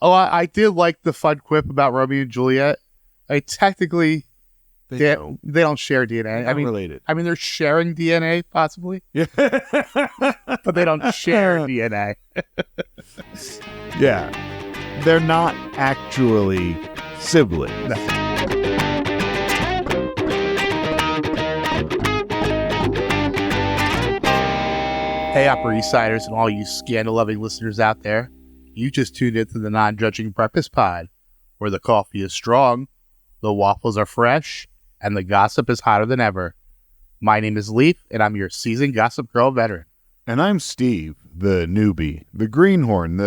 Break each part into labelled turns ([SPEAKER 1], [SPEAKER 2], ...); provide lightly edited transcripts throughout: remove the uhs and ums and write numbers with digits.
[SPEAKER 1] Oh, I did like the fun quip about Romeo and Juliet. Technically, they don't share DNA.
[SPEAKER 2] They're related.
[SPEAKER 1] I mean, they're sharing DNA, possibly.
[SPEAKER 2] Yeah.
[SPEAKER 1] But they don't share DNA.
[SPEAKER 2] Yeah. They're not actually siblings.
[SPEAKER 1] Hey, Upper East Siders and all you scandal-loving listeners out there. You just tuned into the Non-Judging Breakfast Pod, where the coffee is strong, the waffles are fresh, and the gossip is hotter than ever. My name is Leif, and I'm your seasoned Gossip Girl veteran.
[SPEAKER 2] And I'm Steve, the newbie, the greenhorn,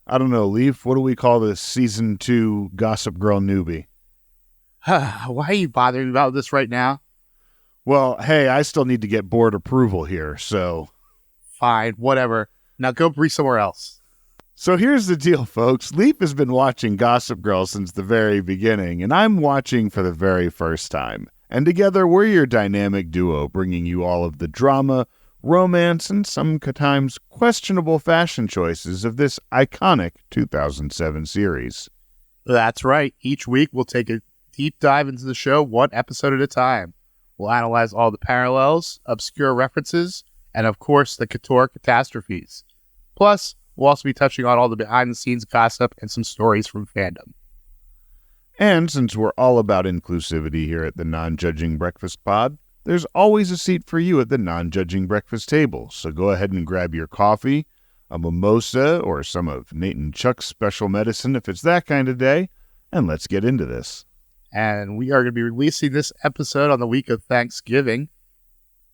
[SPEAKER 2] I don't know, Leif, what do we call this Season 2 Gossip Girl newbie?
[SPEAKER 1] Why are you bothering about this right now?
[SPEAKER 2] Well, hey, I still need to get board approval here, so...
[SPEAKER 1] Fine, whatever. Now go breathe somewhere else.
[SPEAKER 2] So here's the deal, folks. Leif has been watching Gossip Girl since the very beginning, and I'm watching for the very first time. And together, we're your dynamic duo, bringing you all of the drama, romance, and sometimes questionable fashion choices of this iconic 2007 series.
[SPEAKER 1] That's right. Each week, we'll take a deep dive into the show one episode at a time. We'll analyze all the parallels, obscure references, and of course, the couture catastrophes. Plus, we'll also be touching on all the behind-the-scenes gossip and some stories from fandom.
[SPEAKER 2] And since we're all about inclusivity here at the Non-Judging Breakfast Pod, there's always a seat for you at the Non-Judging Breakfast table. So go ahead and grab your coffee, a mimosa, or some of Nate and Chuck's special medicine if it's that kind of day, and let's get into this.
[SPEAKER 1] And we are going to be releasing this episode on the week of Thanksgiving.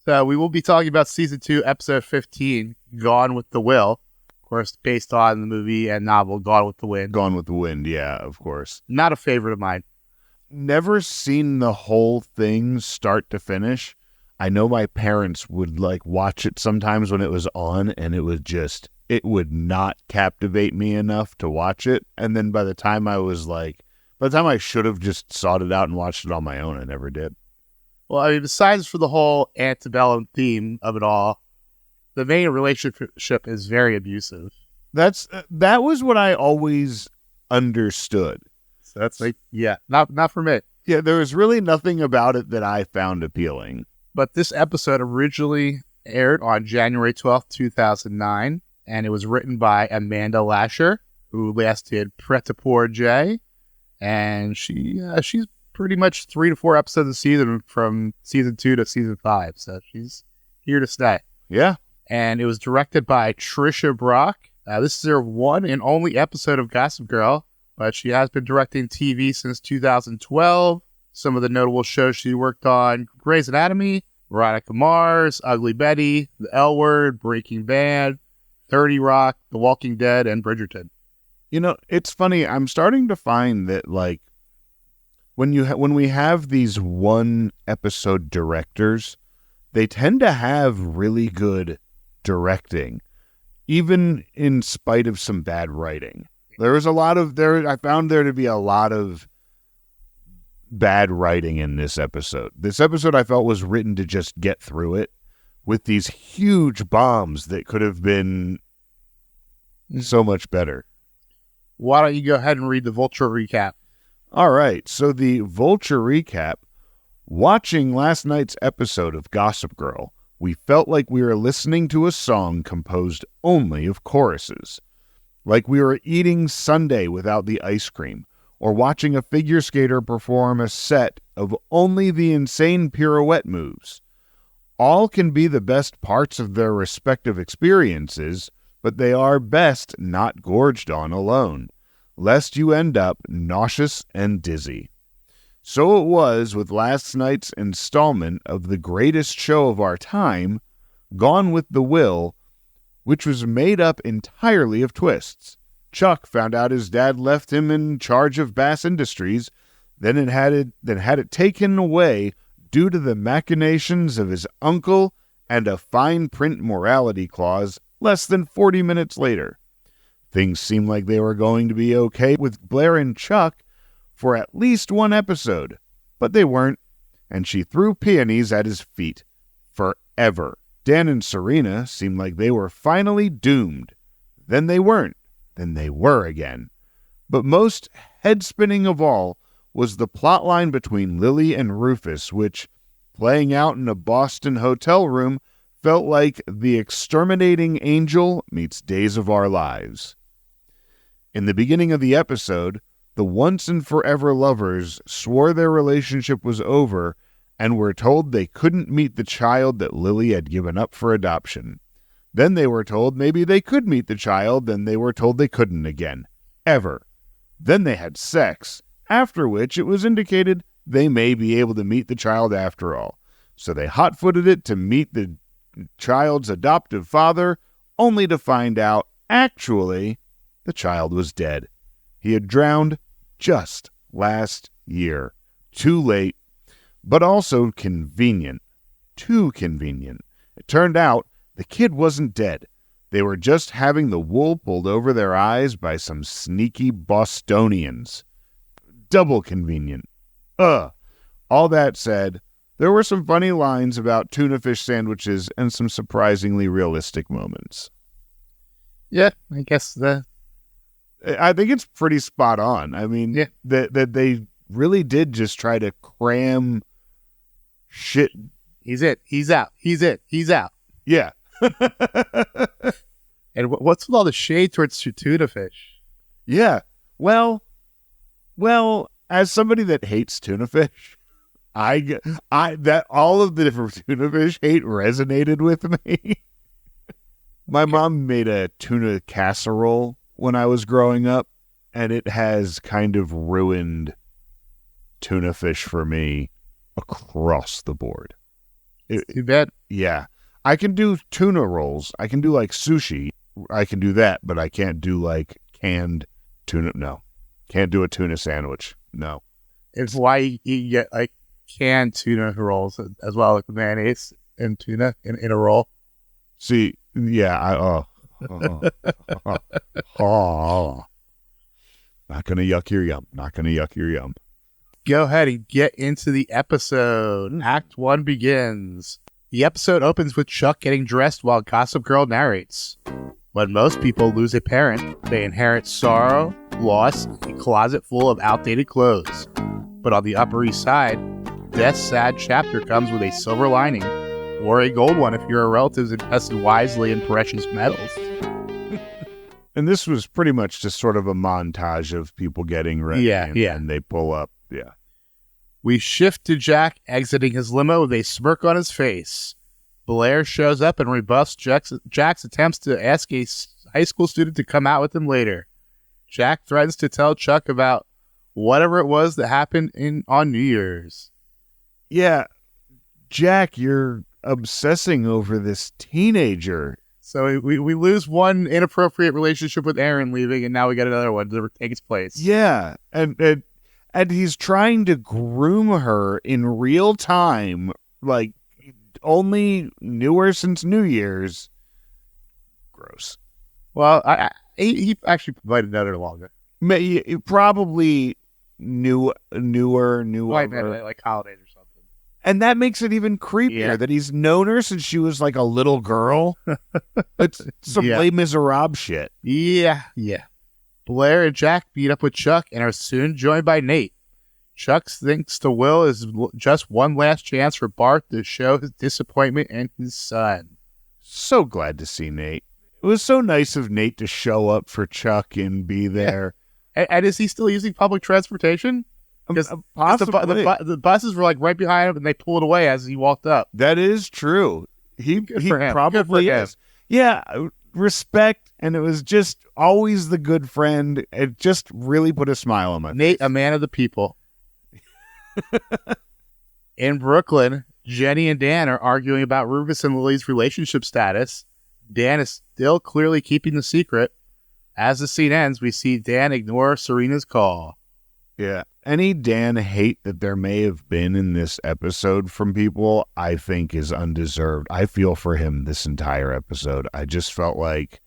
[SPEAKER 1] So we will be talking about Season 2, Episode 15, Gone with the Will. Of course, based on the movie and novel Gone with the Wind.
[SPEAKER 2] Gone with the Wind, yeah, of course.
[SPEAKER 1] Not a favorite of mine.
[SPEAKER 2] Never seen the whole thing start to finish. I know my parents would watch it sometimes when it was on, and it would not captivate me enough to watch it. And then by the time I should have just sought it out and watched it on my own, I never did.
[SPEAKER 1] Well, I mean, besides for the whole antebellum theme of it all, the main relationship is very abusive.
[SPEAKER 2] That was what I always understood.
[SPEAKER 1] So that's not for me.
[SPEAKER 2] Yeah, there was really nothing about it that I found appealing.
[SPEAKER 1] But this episode originally aired on January 12th, 2009, and it was written by Amanda Lasher, who last did Pret-a-Porter, and she's pretty much 3 to 4 episodes a season from Season 2 to Season 5, so she's here to stay.
[SPEAKER 2] Yeah.
[SPEAKER 1] And it was directed by Trisha Brock. This is her one and only episode of Gossip Girl, but she has been directing TV since 2012. Some of the notable shows she worked on: Grey's Anatomy, Veronica Mars, Ugly Betty, The L Word, Breaking Bad, 30 Rock, The Walking Dead, and Bridgerton.
[SPEAKER 2] You know, it's funny. I'm starting to find that, when we have these one episode directors, they tend to have really good directing, even in spite of some bad writing. I found there to be a lot of bad writing in this episode. This episode I felt was written to just get through it with these huge bombs that could have been so much better.
[SPEAKER 1] Why don't you go ahead and read the Vulture recap?
[SPEAKER 2] All right, so the Vulture recap. Watching last night's episode of Gossip Girl, we felt like we were listening to a song composed only of choruses. Like we were eating sundae without the ice cream, or watching a figure skater perform a set of only the insane pirouette moves. All can be the best parts of their respective experiences, but they are best not gorged on alone, lest you end up nauseous and dizzy. So it was with last night's installment of the greatest show of our time, Gone with the Will, which was made up entirely of twists. Chuck found out his dad left him in charge of Bass Industries, then had it taken away due to the machinations of his uncle and a fine print morality clause less than 40 minutes later. Things seemed like they were going to be okay with Blair and Chuck for at least one episode, but they weren't, and she threw peonies at his feet. Forever. Dan and Serena seemed like they were finally doomed. Then they weren't. Then they were again. But most head-spinning of all was the plotline between Lily and Rufus, which, playing out in a Boston hotel room, felt like The Exterminating Angel meets Days of Our Lives. In the beginning of the episode, the once and forever lovers swore their relationship was over and were told they couldn't meet the child that Lily had given up for adoption. Then they were told maybe they could meet the child, then they were told they couldn't again. Ever. Then they had sex, after which it was indicated they may be able to meet the child after all. So they hot-footed it to meet the child's adoptive father, only to find out, actually, the child was dead. He had drowned just last year. Too late, but also convenient. Too convenient. It turned out the kid wasn't dead. They were just having the wool pulled over their eyes by some sneaky Bostonians. Double convenient. All that said, there were some funny lines about tuna fish sandwiches and some surprisingly realistic moments.
[SPEAKER 1] Yeah, I guess
[SPEAKER 2] I think it's pretty spot on. I mean,
[SPEAKER 1] yeah.
[SPEAKER 2] that they really did just try to cram shit.
[SPEAKER 1] He's it. He's out. He's it. He's out.
[SPEAKER 2] Yeah.
[SPEAKER 1] And what's with all the shade towards tuna fish?
[SPEAKER 2] Yeah. Well, as somebody that hates tuna fish, that all of the different tuna fish hate resonated with me. My mom made a tuna casserole when I was growing up, and it has kind of ruined tuna fish for me across the board.
[SPEAKER 1] Too bad.
[SPEAKER 2] Yeah. I can do tuna rolls. I can do like sushi. I can do that, but I can't do like canned tuna. No. Can't do a tuna sandwich. No.
[SPEAKER 1] It's why you get like canned tuna rolls as well, like mayonnaise and tuna in a roll.
[SPEAKER 2] See, yeah, not gonna yuck your yum. Not gonna yuck your yum.
[SPEAKER 1] Go ahead and get into the episode. Act 1 begins. The episode opens with Chuck getting dressed while Gossip Girl narrates. When most people lose a parent, they inherit sorrow, loss, a closet full of outdated clothes. But on the Upper East Side, death's sad chapter comes with a silver lining, or a gold one if your relatives invested wisely in precious metals.
[SPEAKER 2] And this was pretty much just sort of a montage of people getting ready. And they pull up. Yeah.
[SPEAKER 1] We shift to Jack exiting his limo with a smirk on his face. Blair shows up and rebuffs Jack's attempts to ask a high school student to come out with him later. Jack threatens to tell Chuck about whatever it was that happened on New Year's.
[SPEAKER 2] Yeah, Jack, you're obsessing over this teenager.
[SPEAKER 1] So we lose one inappropriate relationship with Aaron leaving, and now we got another one to take its place.
[SPEAKER 2] Yeah, and he's trying to groom her in real time, like only knew her since New Year's. Gross.
[SPEAKER 1] Well, he actually provided another longer.
[SPEAKER 2] He probably knew her,
[SPEAKER 1] like holidays or something.
[SPEAKER 2] And that makes it even creepier that he's known her since she was like a little girl. It's some Les Miserables shit.
[SPEAKER 1] Yeah. Blair and Jack beat up with Chuck and are soon joined by Nate. Chuck thinks the will is just one last chance for Bart to show his disappointment in his son.
[SPEAKER 2] So glad to see Nate. It was so nice of Nate to show up for Chuck and be there.
[SPEAKER 1] Yeah. And is he still using public transportation? Because the buses were like right behind him and they pulled away as he walked up.
[SPEAKER 2] That is true. He probably is. Yeah, respect. And it was just always the good friend. It just really put a smile on my face.
[SPEAKER 1] Nate, a man of the people. In Brooklyn, Jenny and Dan are arguing about Rufus and Lily's relationship status. Dan is still clearly keeping the secret. As the scene ends, we see Dan ignore Serena's call.
[SPEAKER 2] Yeah. Any Dan hate that there may have been in this episode from people, I think is undeserved. I feel for him this entire episode. I just felt like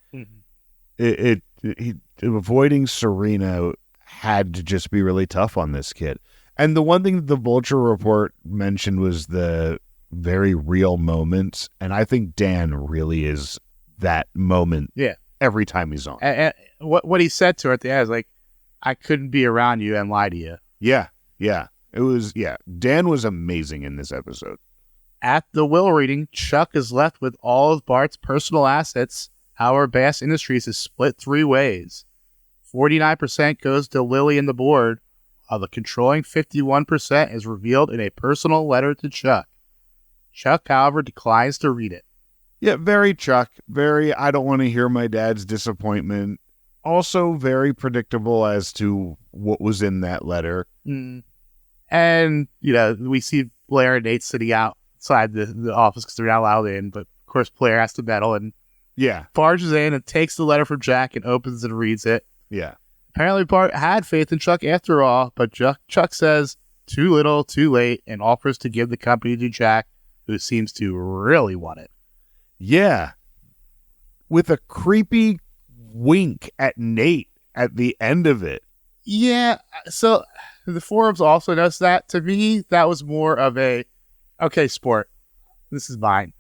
[SPEAKER 2] avoiding Serena had to just be really tough on this kid. And the one thing that the Vulture report mentioned was the very real moments. And I think Dan really is that moment every time he's on.
[SPEAKER 1] And what he said to her at the end is like, I couldn't be around you and lie to you.
[SPEAKER 2] Yeah. It was, Dan was amazing in this episode.
[SPEAKER 1] At the will reading, Chuck is left with all of Bart's personal assets. However, Bass Industries is split 3 ways. 49% goes to Lily and the board, while the controlling 51% is revealed in a personal letter to Chuck. Chuck, however, declines to read it.
[SPEAKER 2] Yeah, very Chuck. Very, I don't want to hear my dad's disappointment. Also very predictable as to what was in that letter.
[SPEAKER 1] And, we see Blair and Nate sitting outside the office because they're not allowed in, but of course Blair has to meddle and barges in and takes the letter from Jack and opens and reads it.
[SPEAKER 2] Yeah.
[SPEAKER 1] Apparently Bart had faith in Chuck after all, but Chuck says too little, too late, and offers to give the company to Jack, who seems to really want it.
[SPEAKER 2] Yeah. With a creepy wink at Nate at the end of it.
[SPEAKER 1] Yeah, so the forums also noticed that. To me, that was more of a, okay, sport, this is mine.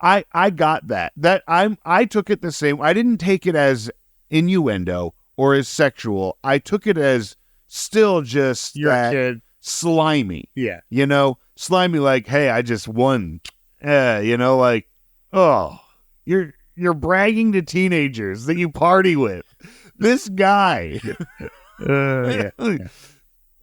[SPEAKER 2] I got that. I took it the same. I didn't take it as innuendo or as sexual. I took it as still just
[SPEAKER 1] You're a kid.
[SPEAKER 2] Slimy.
[SPEAKER 1] Yeah.
[SPEAKER 2] Slimy like, hey, I just won. Like, oh, you're bragging to teenagers that you party with. This guy.
[SPEAKER 1] Yeah.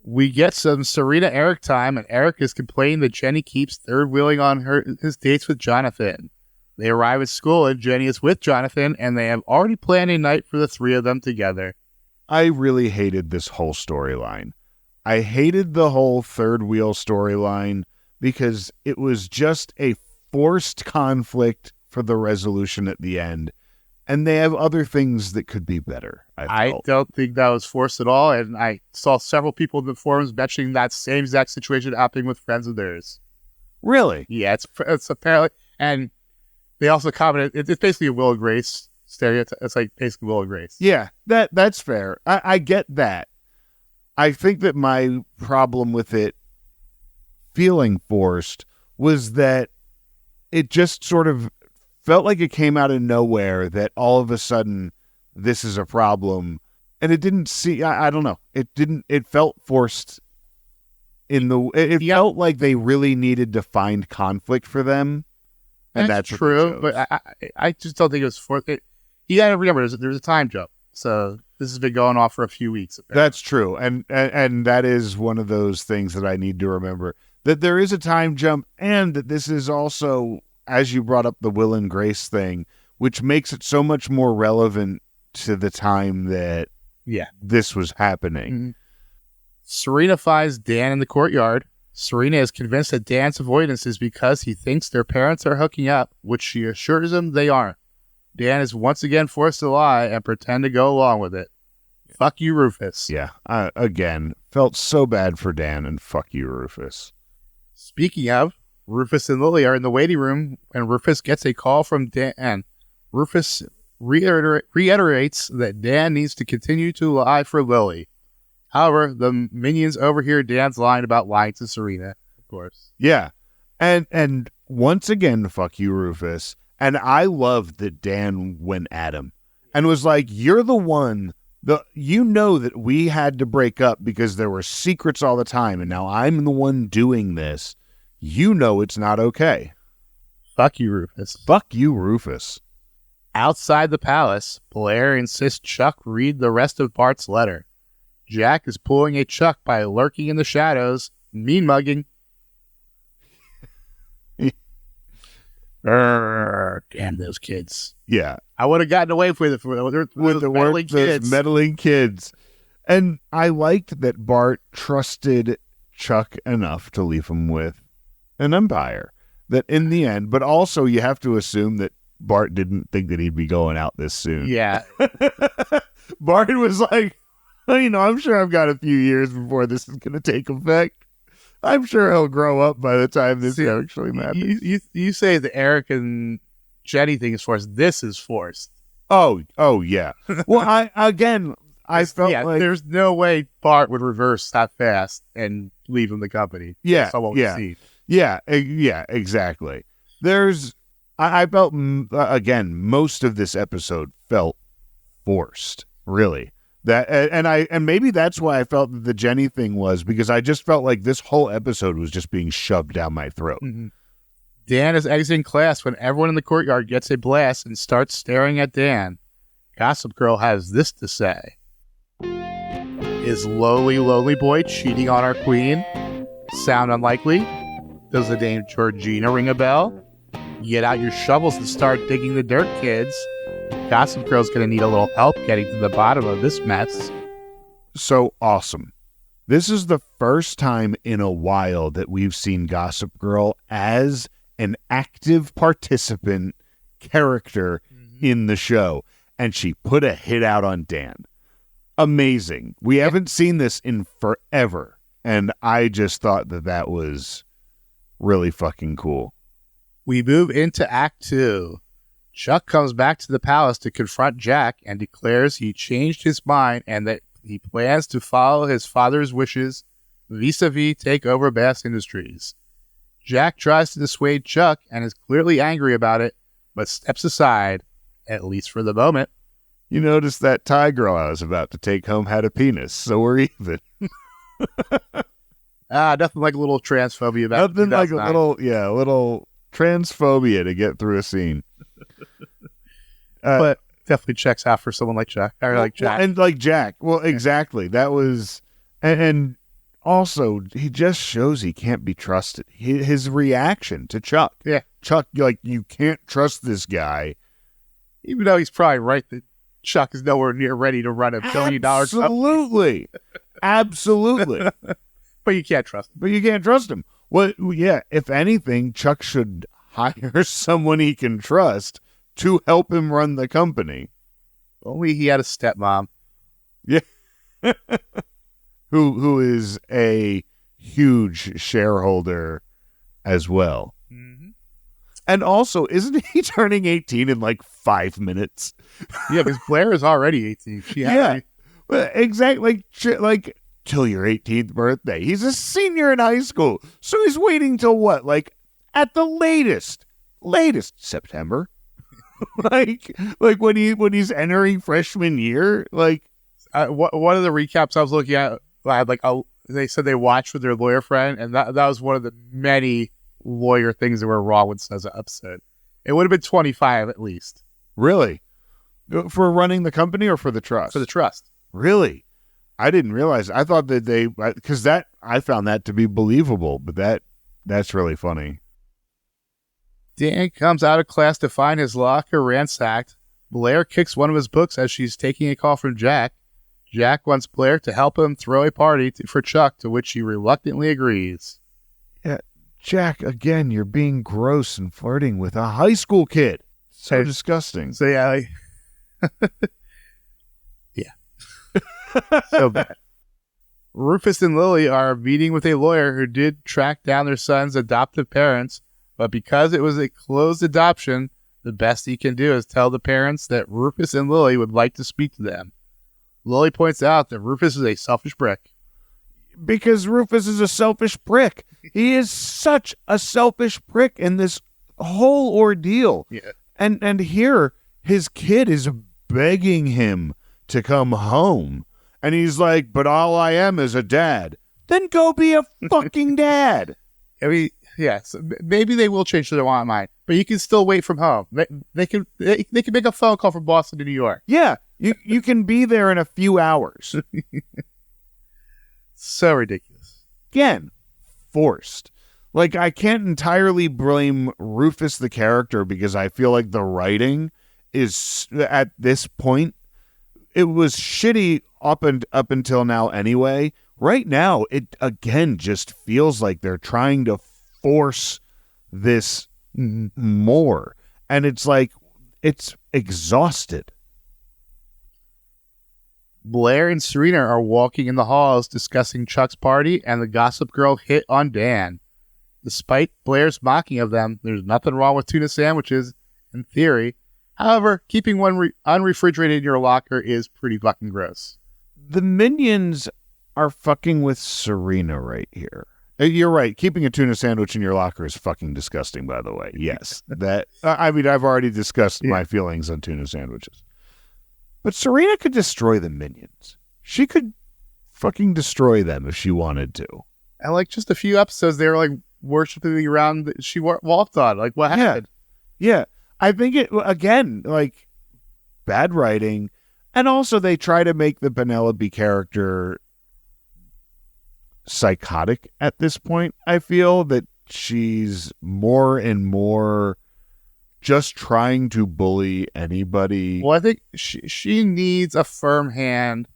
[SPEAKER 1] We get some Serena Eric time, and Eric is complaining that Jenny keeps third wheeling on his dates with Jonathan. They arrive at school, and Jenny is with Jonathan, and they have already planned a night for the 3 of them together.
[SPEAKER 2] I really hated this whole storyline. I hated the whole third wheel storyline because it was just a forced conflict for the resolution at the end. And they have other things that could be better. I
[SPEAKER 1] don't think that was forced at all. And I saw several people in the forums mentioning that same exact situation happening with friends of theirs.
[SPEAKER 2] Really?
[SPEAKER 1] Yeah, it's apparently. And they also commented, it's basically a Will and Grace stereotype. It's like basically Will and Grace.
[SPEAKER 2] Yeah, that's fair. I get that. I think that my problem with it feeling forced was that it just sort of felt like it came out of nowhere that all of a sudden this is a problem, and it didn't see. I don't know. It felt forced. It felt like they really needed to find conflict for them, and that's
[SPEAKER 1] true. But I just don't think it was forced. You got to remember, there's a time jump, so this has been going on for a few weeks. Apparently.
[SPEAKER 2] That's true, and that is one of those things that I need to remember, that there is a time jump, and that this is also, as you brought up, the Will and Grace thing, which makes it so much more relevant to the time that this was happening.
[SPEAKER 1] Mm-hmm. Serena finds Dan in the courtyard. Serena is convinced that Dan's avoidance is because he thinks their parents are hooking up, which she assures him they aren't. Dan is once again forced to lie and pretend to go along with it. Fuck you, Rufus.
[SPEAKER 2] Yeah, again, felt so bad for Dan, and fuck you, Rufus.
[SPEAKER 1] Speaking of, Rufus and Lily are in the waiting room, and Rufus gets a call from Dan. Rufus reiterates that Dan needs to continue to lie for Lily. However, the minions overhear Dan's line about lying to Serena, of course.
[SPEAKER 2] Yeah, and once again, fuck you, Rufus. And I love that Dan went at him and was like, you're the one, you know that we had to break up because there were secrets all the time, and now I'm the one doing this. You know it's not okay.
[SPEAKER 1] Fuck you, Rufus.
[SPEAKER 2] Fuck you, Rufus.
[SPEAKER 1] Outside the palace, Blair insists Chuck read the rest of Bart's letter. Jack is pulling a Chuck by lurking in the shadows, mean-mugging. Damn those kids.
[SPEAKER 2] Yeah.
[SPEAKER 1] I would have gotten away with it with the
[SPEAKER 2] meddling kids. And I liked that Bart trusted Chuck enough to leave him with an umpire. That in the end, but also you have to assume that Bart didn't think that he'd be going out this soon.
[SPEAKER 1] Yeah.
[SPEAKER 2] Bart was like, I'm sure I've got a few years before this is going to take effect. I'm sure he'll grow up by the time this actually matters.
[SPEAKER 1] You say the Eric and Jenny thing is forced. This is forced.
[SPEAKER 2] Oh yeah. Well, I felt like
[SPEAKER 1] there's no way Bart would reverse that fast and leave him the company.
[SPEAKER 2] Yeah,
[SPEAKER 1] yeah,
[SPEAKER 2] exactly. I felt again, most of this episode felt forced. Really, And maybe that's why I felt that the Jenny thing was, because I just felt like this whole episode was just being shoved down my throat.
[SPEAKER 1] Mm-hmm. Dan is exiting class when everyone in the courtyard gets a blast and starts staring at Dan. Gossip Girl has this to say. Is lowly boy cheating on our queen? Sound unlikely? Does the name Georgina ring a bell? Get out your shovels and start digging the dirt, kids. Gossip Girl's going to need a little help getting to the bottom of this mess.
[SPEAKER 2] So awesome. This is the first time in a while that we've seen Gossip Girl as an active participant character in the show. And she put a hit out on Dan. Amazing. We haven't seen this in forever. And I just thought that was really fucking cool.
[SPEAKER 1] We move into Act 2. Chuck comes back to the palace to confront Jack and declares he changed his mind and that he plans to follow his father's wishes vis-a-vis take over Bass Industries. Jack tries to dissuade Chuck and is clearly angry about it, but steps aside, at least for the moment.
[SPEAKER 2] You noticed that Thai girl I was about to take home had a penis, so we're even.
[SPEAKER 1] Nothing like a little transphobia about
[SPEAKER 2] Nothing like a little transphobia to get through a scene.
[SPEAKER 1] But definitely checks out for someone like Jack. Or like Jack.
[SPEAKER 2] And like Jack. Well, exactly. That was... And also, he just shows he can't be trusted. His reaction to Chuck.
[SPEAKER 1] Yeah.
[SPEAKER 2] Chuck, like, you can't trust this guy.
[SPEAKER 1] Even though he's probably right that Chuck is nowhere near ready to run $1 billion.
[SPEAKER 2] Absolutely. Absolutely.
[SPEAKER 1] But you can't trust him.
[SPEAKER 2] But you can't trust him. Well, yeah, if anything, Chuck should hire someone he can trust to help him run the company.
[SPEAKER 1] Only he had a stepmom.
[SPEAKER 2] Yeah. who is a huge shareholder as well.
[SPEAKER 1] Mm-hmm.
[SPEAKER 2] And also, isn't he turning 18 in like 5 minutes?
[SPEAKER 1] Yeah, because Blair is already 18.
[SPEAKER 2] Well, exactly. Like, till your 18th birthday. He's a senior in high school. So he's waiting till what? Like, at the latest September. like when he's entering freshman year. Like,
[SPEAKER 1] one of the recaps I was looking at, they said they watched with their lawyer friend, and that was one of the many lawyer things that were wrong with this episode. It would have been 25 at least.
[SPEAKER 2] Really? For running the company or for the trust?
[SPEAKER 1] For the trust.
[SPEAKER 2] Really? I didn't realize. I thought that because I found that to be believable, but that's really funny.
[SPEAKER 1] Dan comes out of class to find his locker ransacked. Blair kicks one of his books as she's taking a call from Jack. Jack wants Blair to help him throw a party for Chuck, to which she reluctantly agrees.
[SPEAKER 2] Yeah, Jack, again, you're being gross and flirting with a high school kid. So disgusting.
[SPEAKER 1] So yeah, so bad. Rufus and Lily are meeting with a lawyer who did track down their son's adoptive parents, but because it was a closed adoption, the best he can do is tell the parents that Rufus and Lily would like to speak to them. Lily points out that Rufus is a selfish prick.
[SPEAKER 2] Because Rufus is a selfish prick. He is such a selfish prick in this whole ordeal.
[SPEAKER 1] Yeah.
[SPEAKER 2] And here, his kid is begging him to come home. And he's like, but all I am is a dad. Then go be a fucking dad.
[SPEAKER 1] I mean, yeah, so maybe they will change their mind, but you can still wait from home. They can make a phone call from Boston to New York.
[SPEAKER 2] Yeah, you can be there in a few hours.
[SPEAKER 1] So ridiculous.
[SPEAKER 2] Again, forced. Like, I can't entirely blame Rufus the character because I feel like the writing is, at this point, it was shitty up until now anyway. Right now, it again just feels like they're trying to force this more. And it's like, it's exhausted.
[SPEAKER 1] Blair and Serena are walking in the halls discussing Chuck's party and the Gossip Girl hit on Dan. Despite Blair's mocking of them, there's nothing wrong with tuna sandwiches, in theory. However, keeping one unrefrigerated in your locker is pretty fucking gross.
[SPEAKER 2] The minions are fucking with Serena right here. You're right. Keeping a tuna sandwich in your locker is fucking disgusting, by the way. Yes. I've already discussed my feelings on tuna sandwiches. But Serena could destroy the minions. she could fucking destroy them if she wanted to.
[SPEAKER 1] And like just a few episodes, they were like worshiping the ground that she walked on. Like what happened?
[SPEAKER 2] Yeah. I think it, again, like bad writing. And also they try to make the Penelope character psychotic at this point. I feel that she's more and more just trying to bully anybody.
[SPEAKER 1] Well, I think she needs a firm hand.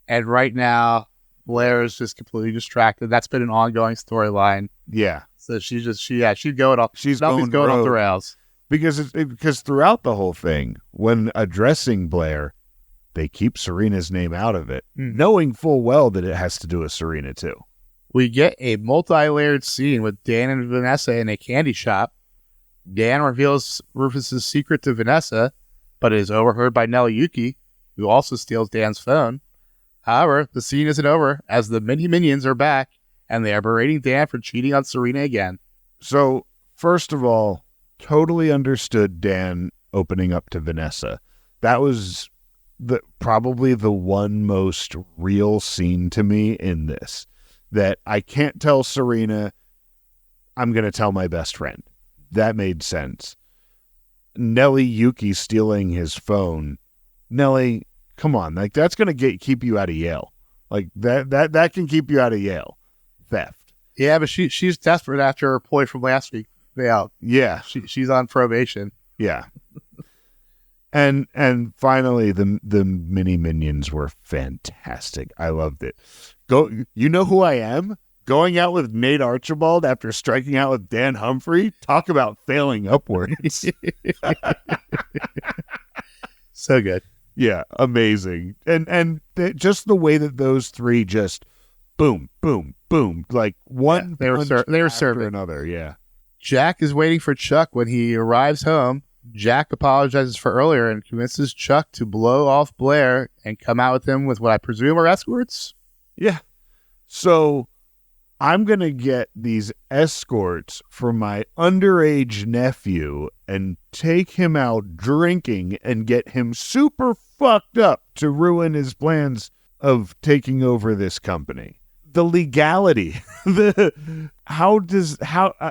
[SPEAKER 1] And right now, Blair is just completely distracted. That's been an ongoing storyline.
[SPEAKER 2] Yeah.
[SPEAKER 1] So she's going off.
[SPEAKER 2] She's
[SPEAKER 1] going off the rails.
[SPEAKER 2] Because throughout the whole thing, when addressing Blair, they keep Serena's name out of it, knowing full well that it has to do with Serena too.
[SPEAKER 1] We get a multi-layered scene with Dan and Vanessa in a candy shop. Dan reveals Rufus's secret to Vanessa, but it is overheard by Nelly Yuki, who also steals Dan's phone. However, the scene isn't over, as the minions are back, and they are berating Dan for cheating on Serena again.
[SPEAKER 2] So, first of all, totally understood Dan opening up to Vanessa. That was probably the one most real scene to me in this. That I can't tell Serena, I'm going to tell my best friend. That made sense. Nelly Yuki stealing his phone. Nelly, come on. Like, that's going to keep you out of Yale. Like, that can keep you out of Yale. Theft.
[SPEAKER 1] Yeah, but she's desperate after her ploy from last week.
[SPEAKER 2] Yeah.
[SPEAKER 1] She's on probation.
[SPEAKER 2] Yeah. And finally, the mini minions were fantastic. I loved it. You know who I am? Going out with Nate Archibald after striking out with Dan Humphrey? Talk about failing upwards.
[SPEAKER 1] So good.
[SPEAKER 2] Yeah, amazing. And just the way that those three just boom, boom, boom, like one
[SPEAKER 1] they were serving
[SPEAKER 2] another. Yeah.
[SPEAKER 1] Jack is waiting for Chuck when he arrives home. Jack apologizes for earlier and convinces Chuck to blow off Blair and come out with him with what I presume are escorts.
[SPEAKER 2] Yeah. So I'm going to get these escorts for my underage nephew and take him out drinking and get him super fucked up to ruin his plans of taking over this company. The legality,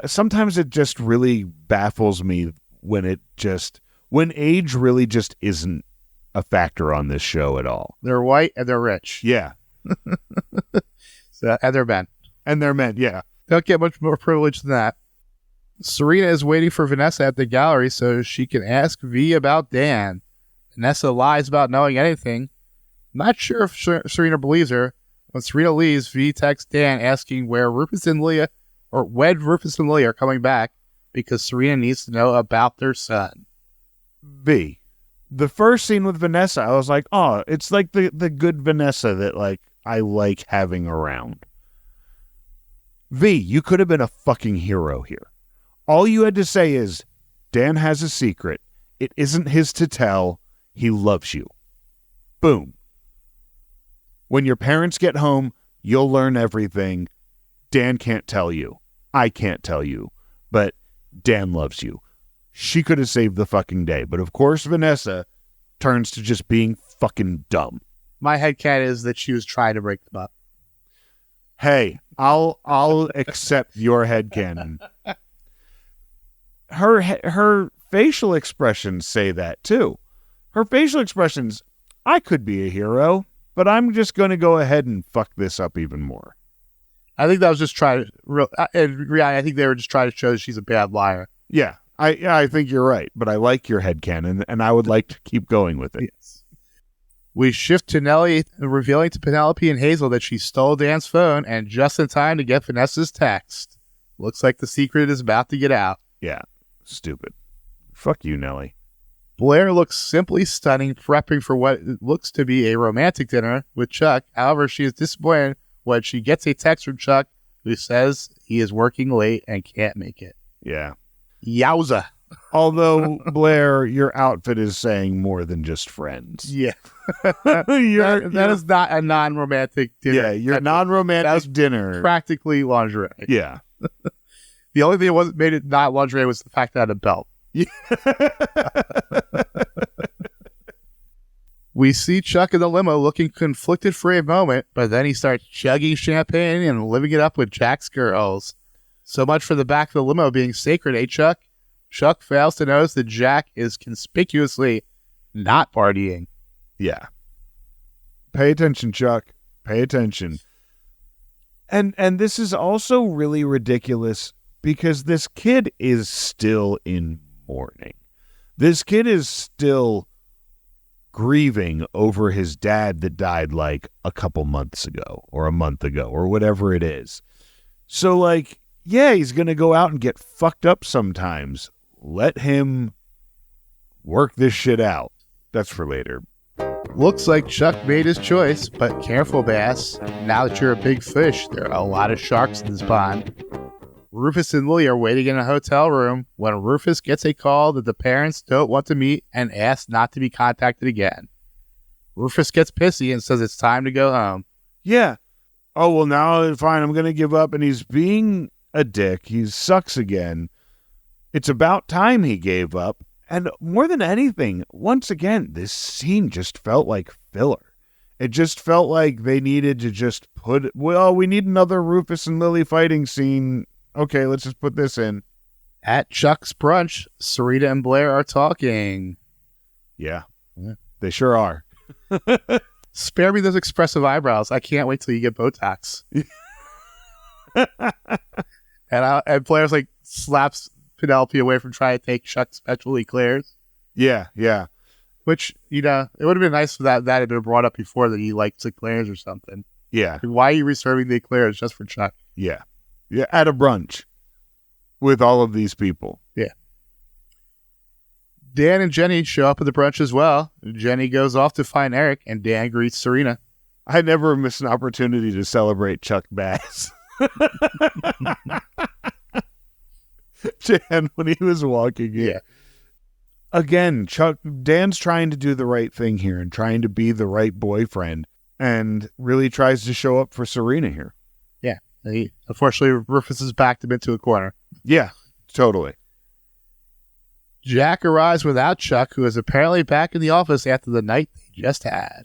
[SPEAKER 2] sometimes it just really baffles me when age really just isn't a factor on this show at all.
[SPEAKER 1] They're white and they're rich.
[SPEAKER 2] Yeah.
[SPEAKER 1] And they're men.
[SPEAKER 2] And they're men, yeah.
[SPEAKER 1] Don't get much more privilege than that. Serena is waiting for Vanessa at the gallery so she can ask V about Dan. Vanessa lies about knowing anything. Not sure if Serena believes her. When Serena leaves, V texts Dan asking when Rufus and Leah are coming back because Serena needs to know about their son.
[SPEAKER 2] V. The first scene with Vanessa, I was like, oh, it's like the good Vanessa that like I like having around. V, you could have been a fucking hero here. All you had to say is, Dan has a secret. It isn't his to tell. He loves you. Boom. When your parents get home, you'll learn everything. Dan can't tell you. I can't tell you. But Dan loves you. She could have saved the fucking day. But of course, Vanessa turns to just being fucking dumb.
[SPEAKER 1] My headcanon is that she was trying to break them up.
[SPEAKER 2] Hey, I'll accept your headcanon. Her facial expressions say that too. Her facial expressions, I could be a hero, but I'm just going to go ahead and fuck this up even more.
[SPEAKER 1] I think that was just trying to. I think they were just trying to show she's a bad liar.
[SPEAKER 2] Yeah, I think you're right, but I like your headcanon, and I would like to keep going with it.
[SPEAKER 1] Yes. We shift to Nellie revealing to Penelope and Hazel that she stole Dan's phone and just in time to get Vanessa's text. Looks like the secret is about to get out.
[SPEAKER 2] Yeah, stupid. Fuck you, Nellie.
[SPEAKER 1] Blair looks simply stunning, prepping for what looks to be a romantic dinner with Chuck. However, she is disappointed when she gets a text from Chuck who says he is working late and can't make it.
[SPEAKER 2] Yeah.
[SPEAKER 1] Yowza.
[SPEAKER 2] Although, Blair, your outfit is saying more than just friends.
[SPEAKER 1] Yeah. That is not a non-romantic dinner.
[SPEAKER 2] Yeah, your non-romantic dinner.
[SPEAKER 1] Practically lingerie.
[SPEAKER 2] Yeah.
[SPEAKER 1] The only thing that wasn't made it not lingerie was the fact that I had a belt. Yeah. We see Chuck in the limo looking conflicted for a moment, but then he starts chugging champagne and living it up with Jack's girls. So much for the back of the limo being sacred, eh, Chuck? Chuck fails to notice that Jack is conspicuously not partying.
[SPEAKER 2] Yeah. Pay attention, Chuck. Pay attention. And this is also really ridiculous because this kid is still in mourning. This kid is still grieving over his dad that died like a couple months ago or a month ago or whatever it is. So like, yeah, he's going to go out and get fucked up sometimes. Let him work this shit out. That's for later.
[SPEAKER 1] Looks like Chuck made his choice, but careful, Bass. Now that you're a big fish, there are a lot of sharks in this pond. Rufus and Lily are waiting in a hotel room when Rufus gets a call that the parents don't want to meet and asks not to be contacted again. Rufus gets pissy and says it's time to go home.
[SPEAKER 2] Yeah. Oh, well, now, fine, I'm going to give up. And he's being a dick. He sucks again. It's about time he gave up. And more than anything, once again, this scene just felt like filler. It just felt like they needed to just we need another Rufus and Lily fighting scene. Okay, let's just put this in.
[SPEAKER 1] At Chuck's brunch, Serena and Blair are talking.
[SPEAKER 2] Yeah. They sure are.
[SPEAKER 1] Spare me those expressive eyebrows. I can't wait till you get Botox. and Blair's like slaps Penelope away from trying to take Chuck's special eclairs.
[SPEAKER 2] Yeah.
[SPEAKER 1] Which, it would have been nice if that had been brought up before that he likes eclairs or something.
[SPEAKER 2] Yeah.
[SPEAKER 1] Why are you reserving the eclairs just for Chuck?
[SPEAKER 2] Yeah. Yeah, at a brunch with all of these people.
[SPEAKER 1] Yeah. Dan and Jenny show up at the brunch as well. Jenny goes off to find Eric, and Dan greets Serena.
[SPEAKER 2] I never miss an opportunity to celebrate Chuck Bass. Jan, when he was walking in.
[SPEAKER 1] Yeah.
[SPEAKER 2] Again, Dan's trying to do the right thing here and trying to be the right boyfriend and really tries to show up for Serena here.
[SPEAKER 1] Yeah. Unfortunately, Rufus has backed him into a corner.
[SPEAKER 2] Yeah, totally.
[SPEAKER 1] Jack arrives without Chuck, who is apparently back in the office after the night they just had.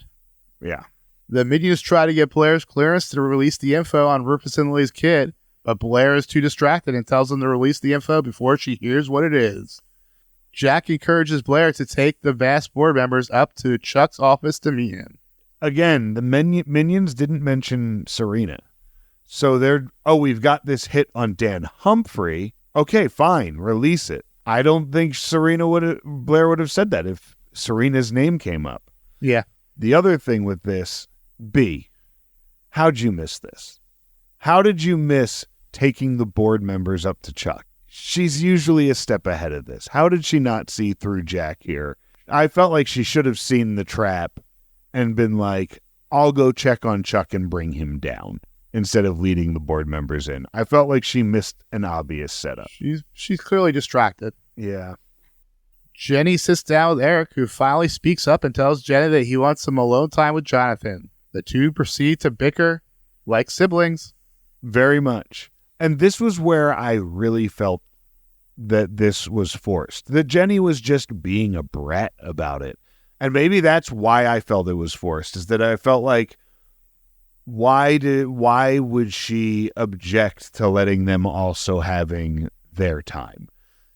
[SPEAKER 2] Yeah.
[SPEAKER 1] The minions try to get Blair's clearance to release the info on Rufus and Lily's kid, but Blair is too distracted and tells them to release the info before she hears what it is. Jack encourages Blair to take the vast board members up to Chuck's office to meet him.
[SPEAKER 2] Again, the minions didn't mention Serena. So we've got this hit on Dan Humphrey. Okay, fine, release it. I don't think Blair would have said that if Serena's name came up.
[SPEAKER 1] Yeah.
[SPEAKER 2] The other thing with this, B, how'd you miss this? How did you miss taking the board members up to Chuck? She's usually a step ahead of this. How did she not see through Jack here? I felt like she should have seen the trap and been like, I'll go check on Chuck and bring him down instead of leading the board members in. I felt like she missed an obvious setup.
[SPEAKER 1] She's clearly distracted.
[SPEAKER 2] Yeah.
[SPEAKER 1] Jenny sits down with Eric, who finally speaks up and tells Jenny that he wants some alone time with Jonathan. The two proceed to bicker like siblings.
[SPEAKER 2] Very much. And this was where I really felt that this was forced. That Jenny was just being a brat about it. And maybe that's why I felt it was forced, is that I felt like, why would she object to letting them also having their time?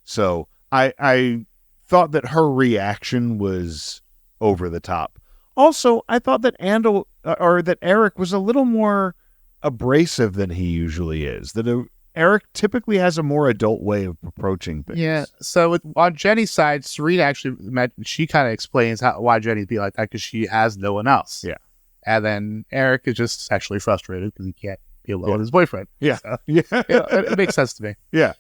[SPEAKER 2] So I thought that her reaction was over the top. Also, I thought that that Eric was a little more abrasive than he usually is. That Eric typically has a more adult way of approaching things.
[SPEAKER 1] Yeah. So on Jenny's side, Serena actually she kind of explains why Jenny'd be like that because she has no one else.
[SPEAKER 2] Yeah.
[SPEAKER 1] And then Eric is just sexually frustrated because he can't be alone with his boyfriend.
[SPEAKER 2] Yeah.
[SPEAKER 1] So,
[SPEAKER 2] yeah.
[SPEAKER 1] It makes sense to me.
[SPEAKER 2] Yeah.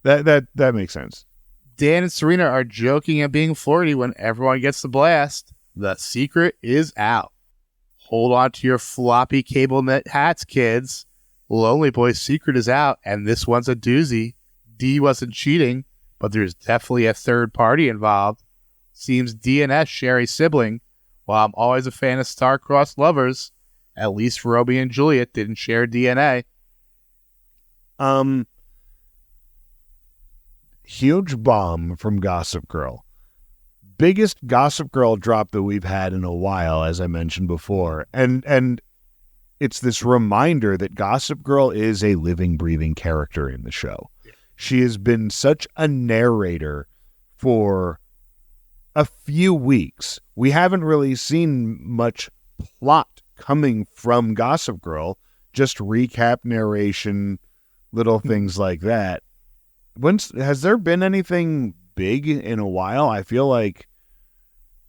[SPEAKER 2] That makes sense.
[SPEAKER 1] Dan and Serena are joking and being flirty when everyone gets the blast. The secret is out. Hold on to your floppy cable net hats, kids. Lonely Boy's secret is out, and this one's a doozy. D wasn't cheating, but there's definitely a third party involved. Seems D and S share a sibling. While I'm always a fan of star-crossed lovers, at least Romeo and Juliet didn't share DNA.
[SPEAKER 2] Huge bomb from Gossip Girl. biggest Gossip Girl drop that we've had in a while, as I mentioned before. And it's this reminder that Gossip Girl is a living, breathing character in the show. Yeah. She has been such a narrator for a few weeks. We haven't really seen much plot coming from Gossip Girl, just recap, narration, little things like that. Has there been anything big in a while? I feel like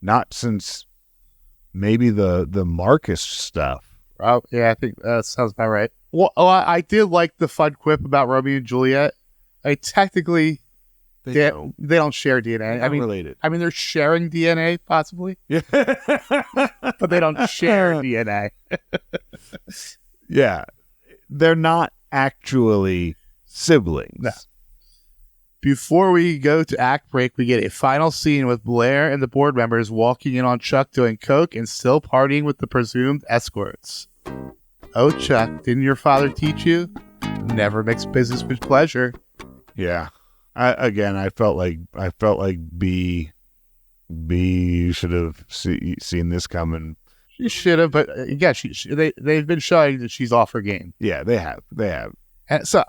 [SPEAKER 2] not since maybe the Marcus stuff.
[SPEAKER 1] Oh, yeah, I think that sounds about right. Well, I did like the fun quip about Romeo and Juliet. Technically, they don't share DNA.
[SPEAKER 2] Related.
[SPEAKER 1] I mean, they're sharing DNA, possibly. Yeah. But they don't share DNA.
[SPEAKER 2] Yeah. They're not actually siblings.
[SPEAKER 1] No. Before we go to act break, we get a final scene with Blair and the board members walking in on Chuck doing coke and still partying with the presumed escorts. Oh, Chuck, didn't your father teach you? Never mix business with pleasure.
[SPEAKER 2] Yeah. I felt like B should have seen this coming.
[SPEAKER 1] She should have, but again, they've been showing that she's off her game.
[SPEAKER 2] Yeah, they have.
[SPEAKER 1] And so,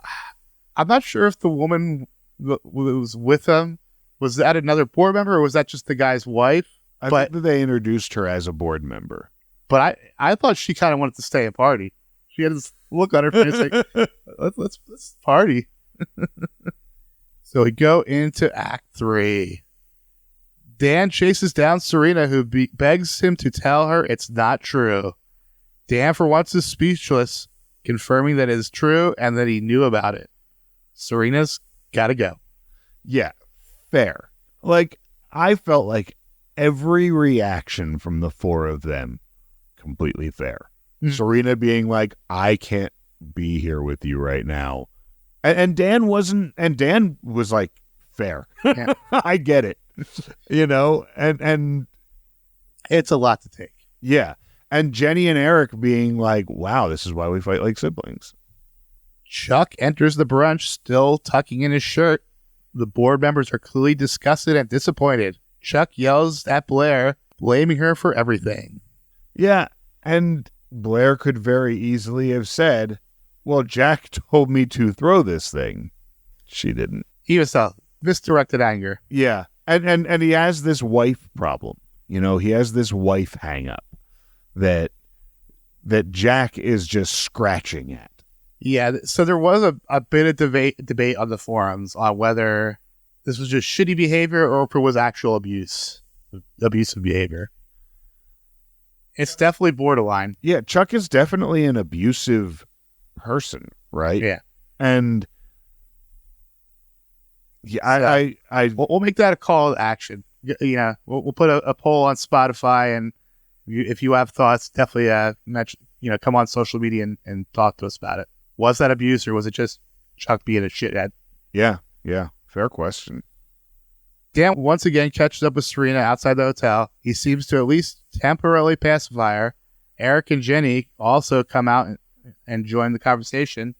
[SPEAKER 1] I'm not sure if the woman was with him, was that another board member, or was that just the guy's wife?
[SPEAKER 2] I think that they introduced her as a board member.
[SPEAKER 1] But I thought she kind of wanted to stay and party. She had this look on her face like, let's party. So we go into Act 3. Dan chases down Serena, who begs him to tell her it's not true. Dan, for once, is speechless, confirming that it is true and that he knew about it. Serena's got to go.
[SPEAKER 2] Yeah, fair. Like, I felt like every reaction from the four of them, completely fair. Mm-hmm. Serena being like, I can't be here with you right now. And Dan wasn't, and Dan was like, fair. Yeah. I get it. And
[SPEAKER 1] it's a lot to take.
[SPEAKER 2] Yeah. And Jenny and Eric being like, wow, this is why we fight like siblings.
[SPEAKER 1] Chuck enters the brunch still tucking in his shirt. The board members are clearly disgusted and disappointed. Chuck yells at Blair, blaming her for everything.
[SPEAKER 2] Yeah. And Blair could very easily have said, well, Jack told me to throw this thing. She didn't.
[SPEAKER 1] He was misdirected anger.
[SPEAKER 2] Yeah. And he has this wife problem. He has this wife hang up that Jack is just scratching at.
[SPEAKER 1] Yeah. So there was a bit of debate on the forums on whether this was just shitty behavior or if it was actual abusive behavior. It's definitely borderline.
[SPEAKER 2] Yeah. Chuck is definitely an abusive person, right?
[SPEAKER 1] Yeah.
[SPEAKER 2] And yeah,
[SPEAKER 1] we'll make that a call to action. We'll put a poll on Spotify, and if you have thoughts, definitely come on social media and talk to us about it. Was that abuse, or was it just Chuck being a shithead?
[SPEAKER 2] Yeah, fair question.
[SPEAKER 1] Dan once again catches up with Serena outside the hotel. He seems to at least temporarily pacify her. Eric and Jenny also come out and join the conversation.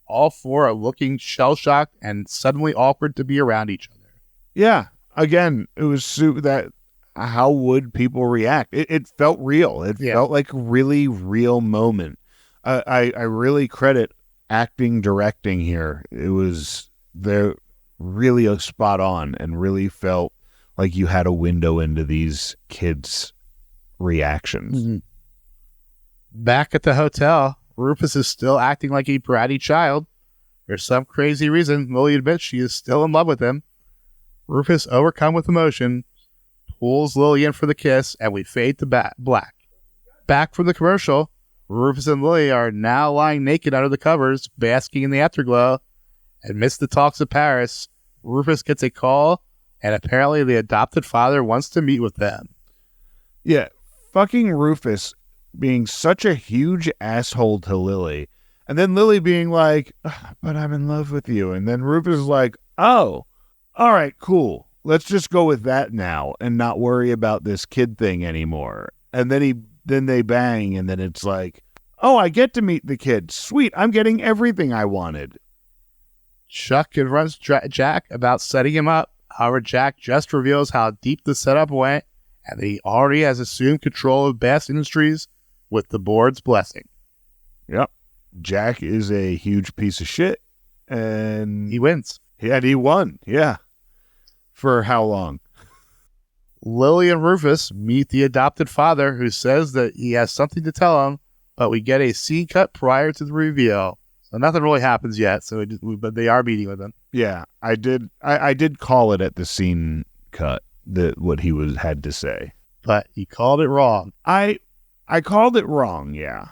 [SPEAKER 1] All four are looking shell-shocked and suddenly awkward to be around each other.
[SPEAKER 2] Yeah. Again, it was that how would people react? It felt real. It felt like a really real moment. I really credit acting, directing here. They're really spot on and really felt like you had a window into these kids' reactions.
[SPEAKER 1] Mm-hmm. Back at the hotel, Rufus is still acting like a bratty child. For some crazy reason, Lily admits she is still in love with him. Rufus, overcome with emotion, pulls Lily in for the kiss, and we fade to black. Back from the commercial, Rufus and Lily are now lying naked under the covers, basking in the afterglow. Amidst the talks of Paris, Rufus gets a call, and apparently the adopted father wants to meet with them.
[SPEAKER 2] Yeah, fucking Rufus being such a huge asshole to Lily, and then Lily being like, but I'm in love with you, and then Rufus is like, oh, all right, cool, let's just go with that now and not worry about this kid thing anymore. And then they bang, and then it's like, oh, I get to meet the kid, sweet, I'm getting everything I wanted.
[SPEAKER 1] Chuck confronts Jack about setting him up. However, Jack just reveals how deep the setup went and that he already has assumed control of Bass Industries with the board's blessing.
[SPEAKER 2] Yep. Jack is a huge piece of shit, and
[SPEAKER 1] He wins.
[SPEAKER 2] Yeah, he won. Yeah. For how long?
[SPEAKER 1] Lily and Rufus meet the adopted father, who says that he has something to tell him, but we get a scene cut prior to the reveal. So nothing really happens yet, but they are meeting with him.
[SPEAKER 2] Yeah, I did call it at the scene cut, what he had to say.
[SPEAKER 1] But he called it wrong.
[SPEAKER 2] I called it wrong, yeah.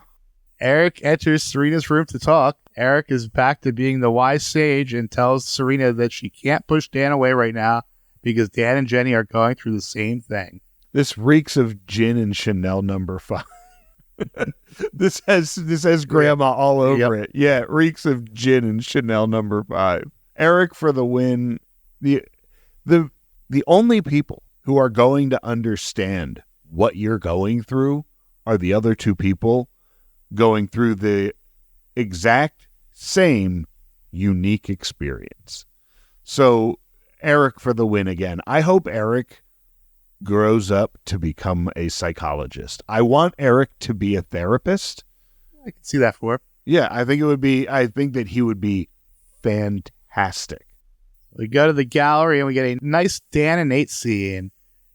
[SPEAKER 1] Eric enters Serena's room to talk. Eric is back to being the wise sage and tells Serena that she can't push Dan away right now because Dan and Jenny are going through the same thing.
[SPEAKER 2] This reeks of gin and Chanel number 5. This has grandma all over it. Yeah, it reeks of gin and Chanel number 5. Eric for the win. The only people who are going to understand what you're going through are the other two people going through the exact same unique experience. So Eric for the win again. I hope Eric grows up to become a psychologist. I want Eric to be a therapist.
[SPEAKER 1] I can see that for him.
[SPEAKER 2] Yeah, I think that he would be fantastic.
[SPEAKER 1] We go to the gallery and we get a nice Dan and Nate scene.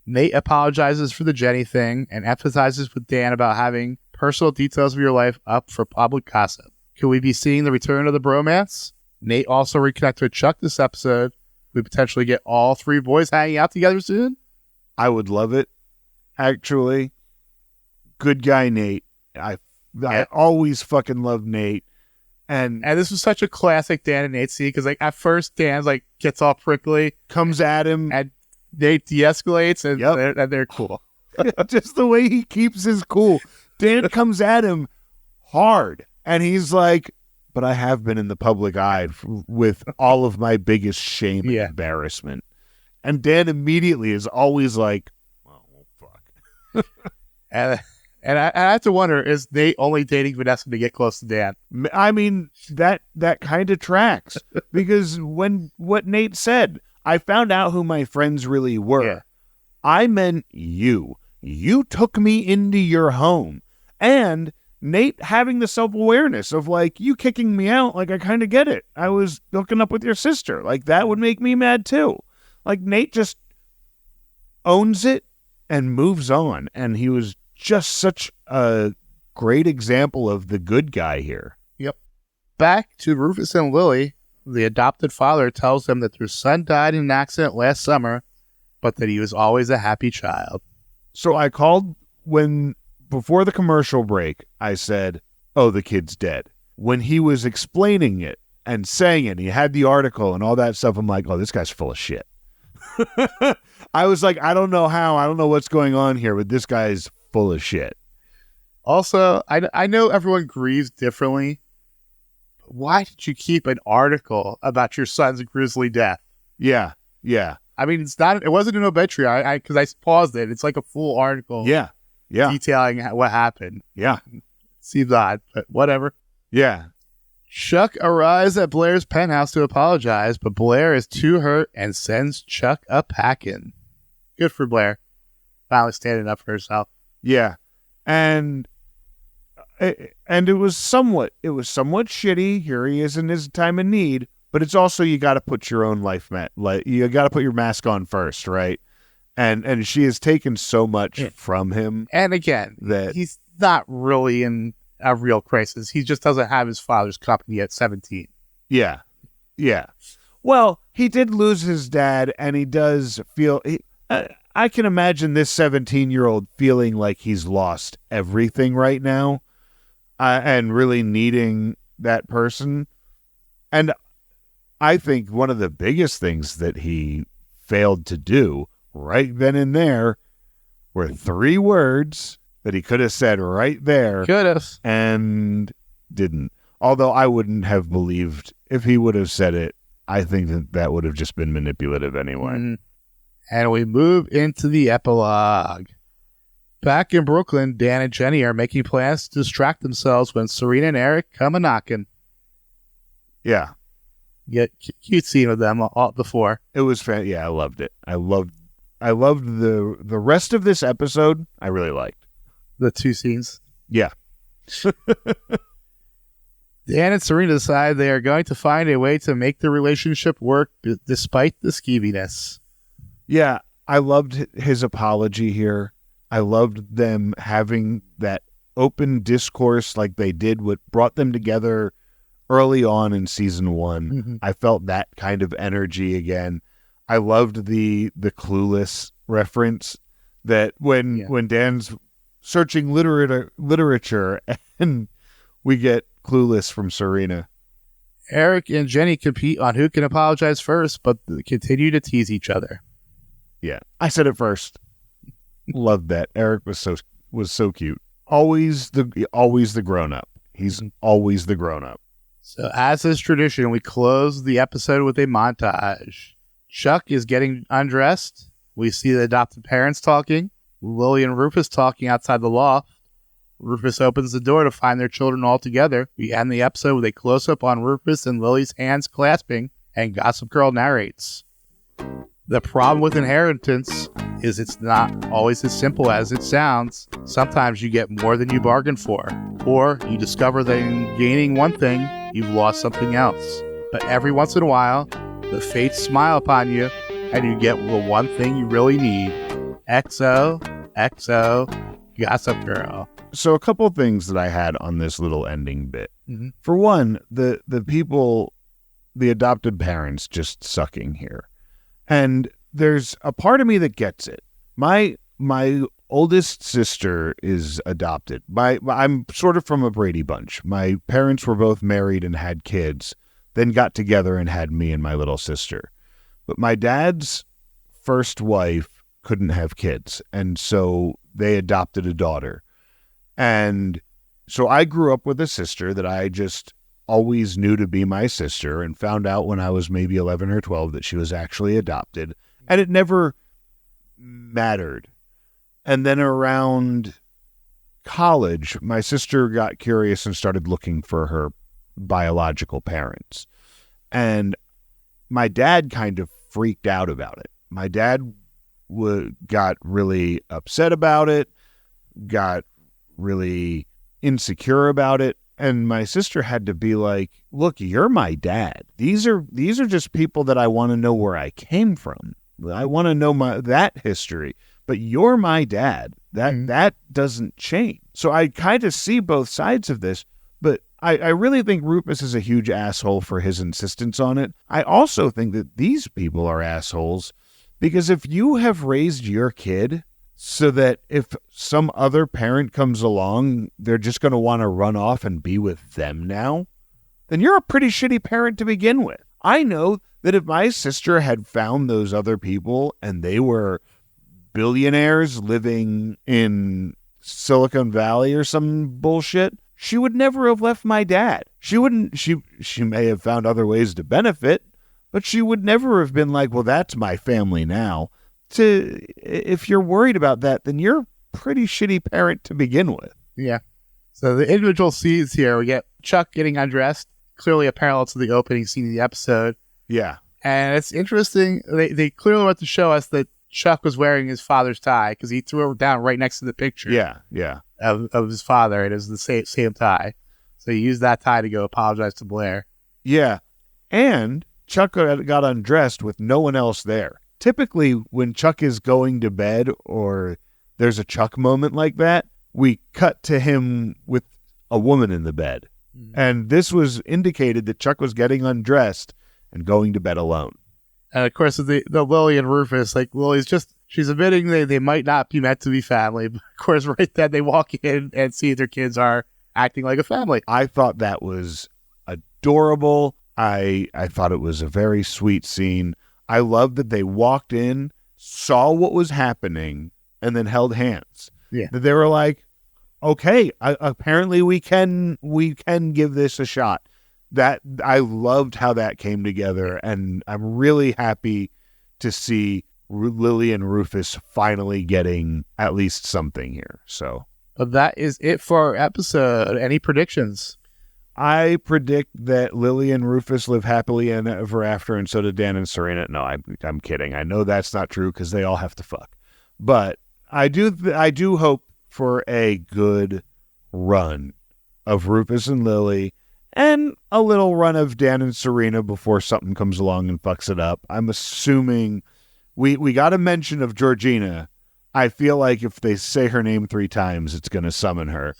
[SPEAKER 1] Nate apologizes for the Jenny thing and emphasizes with Dan about having personal details of your life up for public gossip. Could we be seeing the return of the bromance? Nate also reconnected with Chuck this episode. We potentially get all three boys hanging out together soon?
[SPEAKER 2] I would love it. Actually, good guy Nate. I always fucking love Nate. And
[SPEAKER 1] this was such a classic Dan and Nate scene because at first Dan's gets all prickly,
[SPEAKER 2] comes at him,
[SPEAKER 1] and Nate de-escalates, and they're cool.
[SPEAKER 2] Just the way he keeps his cool. Dan comes at him hard, and he's like, but I have been in the public eye with all of my biggest shame and embarrassment. And Dan immediately is always like, well, fuck.
[SPEAKER 1] and I have to wonder, is Nate only dating Vanessa to get close to Dan?
[SPEAKER 2] I mean, that kind of tracks. Because what Nate said, I found out who my friends really were.
[SPEAKER 1] Yeah.
[SPEAKER 2] I meant you. You took me into your home. And Nate having the self-awareness of you kicking me out, I kind of get it. I was hooking up with your sister. That would make me mad too. Nate just owns it and moves on. And he was just such a great example of the good guy here.
[SPEAKER 1] Yep. Back to Rufus and Lily, the adopted father tells them that their son died in an accident last summer, but that he was always a happy child.
[SPEAKER 2] So I called before the commercial break, I said, oh, the kid's dead. When he was explaining it and saying it, he had the article and all that stuff, I'm like, oh, this guy's full of shit. I was like, I don't know what's going on here, but this guy's full of shit.
[SPEAKER 1] Also, I know everyone grieves differently. But why did you keep an article about your son's grisly death?
[SPEAKER 2] Yeah.
[SPEAKER 1] I mean, it wasn't an obituary. Because I paused it. It's a full article.
[SPEAKER 2] Yeah.
[SPEAKER 1] Detailing what happened.
[SPEAKER 2] Yeah.
[SPEAKER 1] Seems odd, but whatever.
[SPEAKER 2] Yeah.
[SPEAKER 1] Chuck arrives at Blair's penthouse to apologize, but Blair is too hurt and sends Chuck a packing. Good for Blair. Finally standing up for herself.
[SPEAKER 2] Yeah. And it was somewhat shitty. Here he is in his time of need, but it's also, you got to put your own life, you got to put your mask on first, right? And she has taken so much from him.
[SPEAKER 1] And again, that he's not really in a real crisis. He just doesn't have his father's company at 17.
[SPEAKER 2] Yeah. Well, he did lose his dad, and he does feel... I can imagine this 17-year-old feeling like he's lost everything right now and really needing that person. And I think one of the biggest things that he failed to do right then and there were 3 words that he could have said right there.
[SPEAKER 1] Could have.
[SPEAKER 2] And didn't. Although I wouldn't have believed if he would have said it. I think that would have just been manipulative anyway.
[SPEAKER 1] Mm-hmm. And we move into the epilogue. Back in Brooklyn, Dan and Jenny are making plans to distract themselves when Serena and Eric come a-knocking.
[SPEAKER 2] Yeah.
[SPEAKER 1] You get cute scene with them all before.
[SPEAKER 2] It was I loved it. I loved the rest of this episode. I really liked
[SPEAKER 1] the two scenes.
[SPEAKER 2] Yeah.
[SPEAKER 1] Dan and Serena decide they are going to find a way to make the relationship work despite the skeeviness.
[SPEAKER 2] Yeah, I loved his apology here. I loved them having that open discourse like they did, what brought them together early on in season 1.
[SPEAKER 1] Mm-hmm.
[SPEAKER 2] I felt that kind of energy again. I loved the Clueless reference that when Dan's searching literature and we get Clueless from Serena.
[SPEAKER 1] Eric and Jenny compete on who can apologize first, but continue to tease each other.
[SPEAKER 2] Yeah, I said it first. Loved that. Eric was so cute. Always the grown up. He's always the grown up.
[SPEAKER 1] So as is tradition, we close the episode with a montage. Chuck is getting undressed. We see the adopted parents talking. Lily and Rufus talking outside the loft. Rufus opens the door to find their children all together. We end the episode with a close-up on Rufus and Lily's hands clasping, and Gossip Girl narrates. The problem with inheritance is it's not always as simple as it sounds. Sometimes you get more than you bargained for, or you discover that in gaining one thing, you've lost something else. But every once in a while, the fates smile upon you, and you get the one thing you really need. XOXO Gossip Girl.
[SPEAKER 2] So a couple things that I had on this little ending bit.
[SPEAKER 1] Mm-hmm.
[SPEAKER 2] For one, the people, the adopted parents just sucking here. And there's a part of me that gets it. My oldest sister is adopted. I'm sort of from a Brady bunch. My parents were both married and had kids, then got together and had me and my little sister. But my dad's first wife couldn't have kids, and so they adopted a daughter. And so I grew up with a sister that I just always knew to be my sister, and found out when I was maybe 11 or 12 that she was actually adopted. And it never mattered. And then around college, my sister got curious and started looking for her biological parents. And my dad kind of freaked out about it. My dad got really upset about it, got really insecure about it. And my sister had to be like, look, you're my dad. These are just people that I want to know where I came from. I want to know that history. But you're my dad. That doesn't change. So I kind of see both sides of this, but I really think Rufus is a huge asshole for his insistence on it. I also think that these people are assholes because if you have raised your kid so that if some other parent comes along, they're just going to want to run off and be with them now, then you're a pretty shitty parent to begin with. I know that if my sister had found those other people and they were billionaires living in Silicon Valley or some bullshit, she would never have left my dad. She may have found other ways to benefit, but she would never have been like, well, that's my family now. If you're worried about that, then you're a pretty shitty parent to begin with.
[SPEAKER 1] Yeah. So the individual scenes here, we get Chuck getting undressed, clearly a parallel to the opening scene of the episode.
[SPEAKER 2] Yeah.
[SPEAKER 1] And it's interesting. They clearly want to show us that Chuck was wearing his father's tie because he threw it down right next to the picture.
[SPEAKER 2] Yeah.
[SPEAKER 1] Of his father. It is the same tie. So he used that tie to go apologize to Blair.
[SPEAKER 2] Yeah. And Chuck got undressed with no one else there. Typically, when Chuck is going to bed or there's a Chuck moment like that, we cut to him with a woman in the bed. Mm-hmm. And this was indicated that Chuck was getting undressed and going to bed alone.
[SPEAKER 1] And of course, the Lily and Rufus, like Lily's she's admitting they might not be meant to be family. But of course, right then they walk in and see their kids are acting like a family.
[SPEAKER 2] I thought that was adorable. I thought it was a very sweet scene. I loved that they walked in, saw what was happening, and then held hands.
[SPEAKER 1] Yeah.
[SPEAKER 2] That they were like, okay, apparently we can give this a shot. That I loved how that came together, and I'm really happy to see Lily and Rufus finally getting at least something here. So,
[SPEAKER 1] but that is it for our episode. Any predictions?
[SPEAKER 2] I predict that Lily and Rufus live happily and ever after, and so do Dan and Serena. No, I'm kidding. I know that's not true because they all have to fuck. But I do hope for a good run of Rufus and Lily, and a little run of Dan and Serena before something comes along and fucks it up. I'm assuming we got a mention of Georgina. I feel like if they say her name 3 times, it's going to summon her.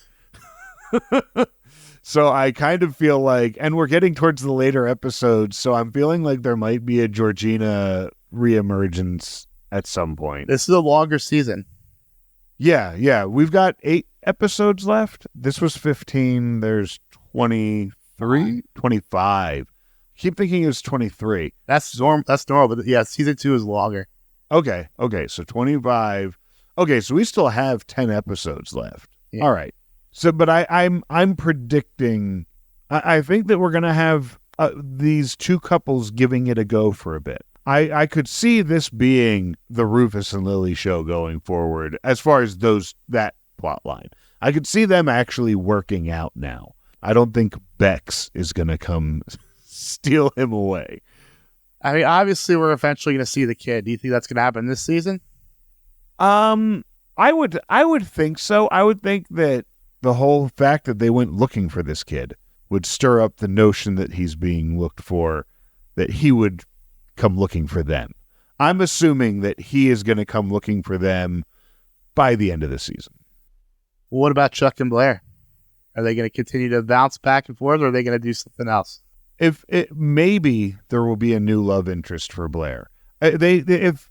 [SPEAKER 2] So I kind of feel like, and we're getting towards the later episodes, so I'm feeling like there might be a Georgina reemergence at some point.
[SPEAKER 1] This is a longer season.
[SPEAKER 2] Yeah. We've got 8 episodes left. This was 15. There's 23, 25. Keep thinking it was 23.
[SPEAKER 1] That's normal, but yeah, season 2 is longer.
[SPEAKER 2] Okay, so 25. Okay, so we still have 10 episodes left. Yeah. All right. So, but I'm predicting, I think that we're going to have these 2 couples giving it a go for a bit. I could see this being the Rufus and Lily show going forward as far as that plot line. I could see them actually working out now. I don't think Bex is going to come steal him away.
[SPEAKER 1] I mean, obviously, we're eventually going to see the kid. Do you think that's going to happen this season?
[SPEAKER 2] I would think so. I would think that the whole fact that they went looking for this kid would stir up the notion that he's being looked for, that he would come looking for them. I'm assuming that he is going to come looking for them by the end of the season.
[SPEAKER 1] What about Chuck and Blair? Are they going to continue to bounce back and forth, or are they going to do something else?
[SPEAKER 2] Maybe there will be a new love interest for Blair. If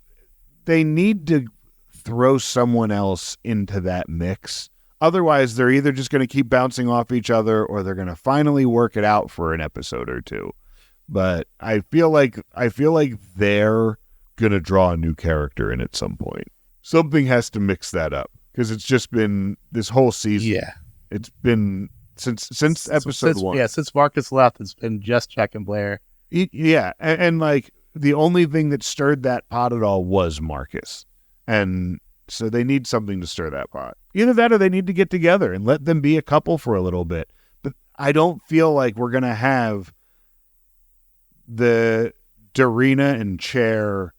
[SPEAKER 2] they need to throw someone else into that mix, otherwise they're either just going to keep bouncing off each other, or they're going to finally work it out for an episode or 2. But I feel like they're going to draw a new character in at some point. Something has to mix that up, because it's just been this whole season.
[SPEAKER 1] Yeah,
[SPEAKER 2] it's been since episode 1.
[SPEAKER 1] Yeah, since Marcus left, it's been just Chuck and Blair.
[SPEAKER 2] Yeah, and like the only thing that stirred that pot at all was Marcus, and so they need something to stir that pot. Either that, or they need to get together and let them be a couple for a little bit. But I don't feel like we're gonna have the Darina and Cher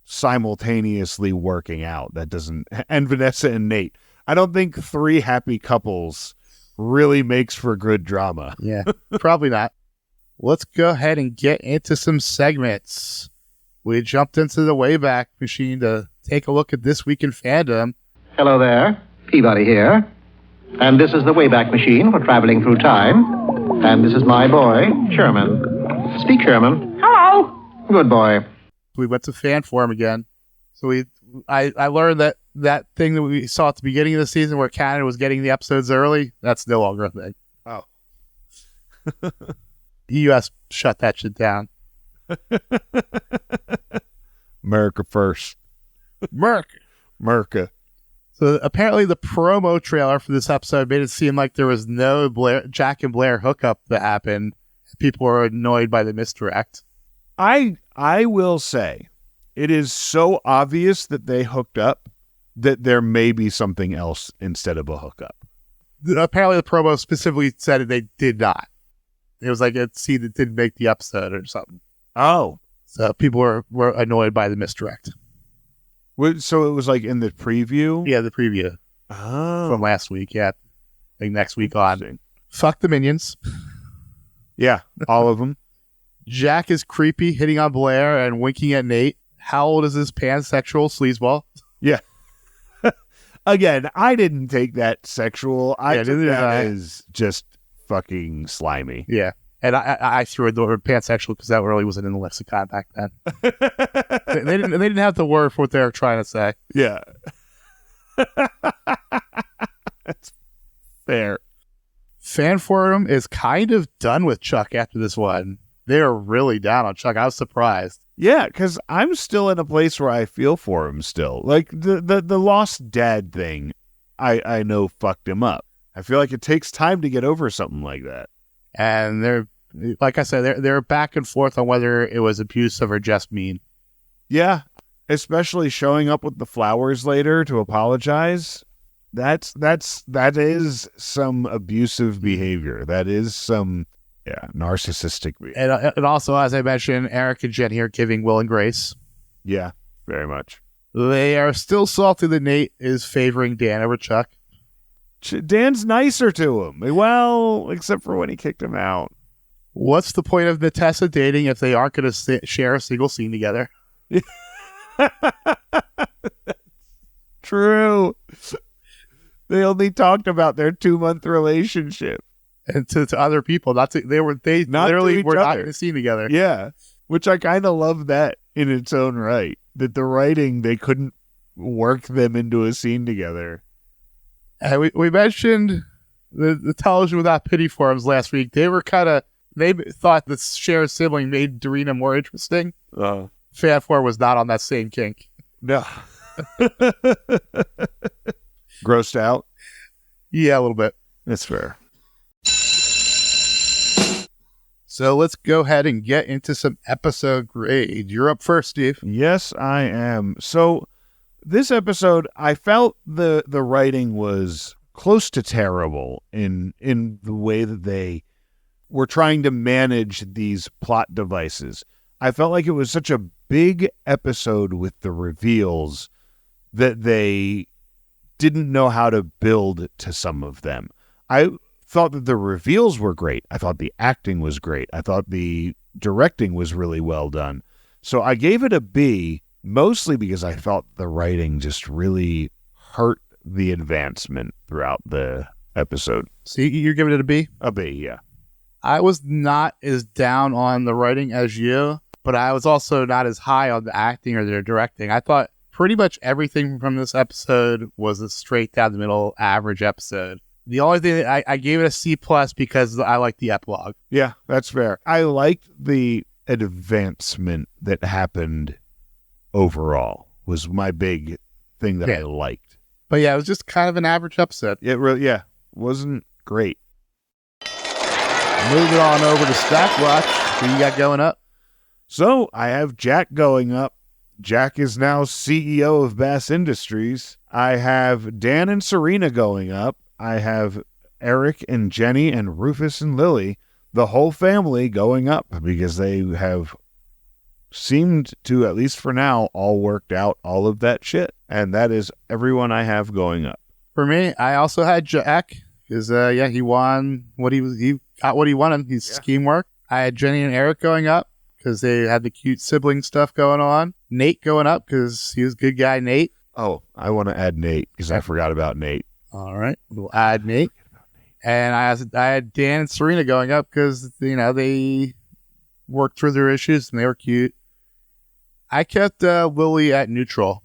[SPEAKER 2] simultaneously working out. That doesn't, and Vanessa and Nate. I don't think 3 happy couples really makes for good drama.
[SPEAKER 1] Yeah, probably not. Let's go ahead and get into some segments. We jumped into the Wayback Machine to take a look at This Week in Fandom.
[SPEAKER 3] Hello there, Peabody here. And this is the Wayback Machine for traveling through time. And this is my boy, Sherman. Speak, Sherman.
[SPEAKER 4] Hello.
[SPEAKER 3] Good boy.
[SPEAKER 1] We went to fan forum again. So I learned that thing that we saw at the beginning of the season where Canada was getting the episodes early, that's no longer a thing.
[SPEAKER 2] Oh.
[SPEAKER 1] The U.S. shut that shit down.
[SPEAKER 2] America first. America.
[SPEAKER 1] So apparently the promo trailer for this episode made it seem like there was no Jack and Blair hookup that happened. People were annoyed by the misdirect.
[SPEAKER 2] I will say, it is so obvious that they hooked up that there may be something else instead of a hookup.
[SPEAKER 1] Apparently the promo specifically said they did not. It was like a scene that didn't make the episode or something.
[SPEAKER 2] Oh.
[SPEAKER 1] So people were annoyed by the misdirect.
[SPEAKER 2] So it was like in the preview?
[SPEAKER 1] Yeah, the preview.
[SPEAKER 2] Oh.
[SPEAKER 1] From last week, yeah. Like next week on. Fuck the minions.
[SPEAKER 2] Yeah, all of them.
[SPEAKER 1] Jack is creepy, hitting on Blair and winking at Nate. How old is this pansexual sleazeball?
[SPEAKER 2] Yeah. Again, I didn't take that sexual. I took that as just fucking slimy.
[SPEAKER 1] Yeah. And I threw in the word pansexual because that really wasn't in the lexicon back then. they didn't have the word for what they were trying to say.
[SPEAKER 2] Yeah. That's fair.
[SPEAKER 1] Fan forum is kind of done with Chuck after this one. They're really down on Chuck. I was surprised.
[SPEAKER 2] Yeah, because I'm still in a place where I feel for him still. Like the lost dad thing, I know fucked him up. I feel like it takes time to get over something like that.
[SPEAKER 1] And they're, like I said, they're back and forth on whether it was abusive or just mean.
[SPEAKER 2] Yeah, especially showing up with the flowers later to apologize. That is some abusive behavior. That is some narcissistic behavior.
[SPEAKER 1] And also, as I mentioned, Eric and Jenny are giving Will and Grace.
[SPEAKER 2] Yeah, very much.
[SPEAKER 1] They are still salty that Nate is favoring Dan over Chuck.
[SPEAKER 2] Dan's nicer to him. Well, except for when he kicked him out.
[SPEAKER 1] What's the point of Natessa dating if they aren't going to share a single scene together?
[SPEAKER 2] True. They only talked about their 2-month relationship.
[SPEAKER 1] And to other people, they literally were not in a scene together.
[SPEAKER 2] Yeah, which I kind of love that in its own right. That the writing, they couldn't work them into a scene together.
[SPEAKER 1] And we mentioned the television without pity forums last week. They thought the shared sibling made Dorina more interesting. Fan 4 was not on that same kink.
[SPEAKER 2] No. Grossed out?
[SPEAKER 1] Yeah, a little bit.
[SPEAKER 2] That's fair.
[SPEAKER 1] So let's go ahead and get into some episode grades. You're up first, Steve.
[SPEAKER 2] Yes, I am. So this episode, I felt the writing was close to terrible in the way that they were trying to manage these plot devices. I felt like it was such a big episode with the reveals that they didn't know how to build to some of them. I thought that the reveals were great. I thought the acting was great. I thought the directing was really well done. So I gave it a B, mostly because I felt the writing just really hurt the advancement throughout the episode.
[SPEAKER 1] So you're giving it a B?
[SPEAKER 2] A B, yeah.
[SPEAKER 1] I was not as down on the writing as you, but I was also not as high on the acting or the directing. I thought pretty much everything from this episode was a straight down the middle average episode. The only thing that I gave it a C+ because I like the epilogue.
[SPEAKER 2] Yeah, that's fair. I liked the advancement that happened overall was my big thing that I liked.
[SPEAKER 1] But yeah, it was just kind of an average episode.
[SPEAKER 2] It really, wasn't great.
[SPEAKER 1] Moving on over to Stack Watch. Who you got going up?
[SPEAKER 2] So I have Jack going up. Jack is now CEO of Bass Industries. I have Dan and Serena going up. I have Eric and Jenny and Rufus and Lily, the whole family going up because they have seemed to, at least for now, all worked out all of that shit. And that is everyone I have going up.
[SPEAKER 1] For me, I also had Jack because, he won he got what he wanted. His scheme work. I had Jenny and Eric going up because they had the cute sibling stuff going on. Nate going up because he was good guy Nate.
[SPEAKER 2] Oh, I want to add Nate because I forgot about Nate.
[SPEAKER 1] All right, we'll add Nate. And I had Dan and Serena going up because, they worked through their issues and they were cute. I kept Lily at neutral.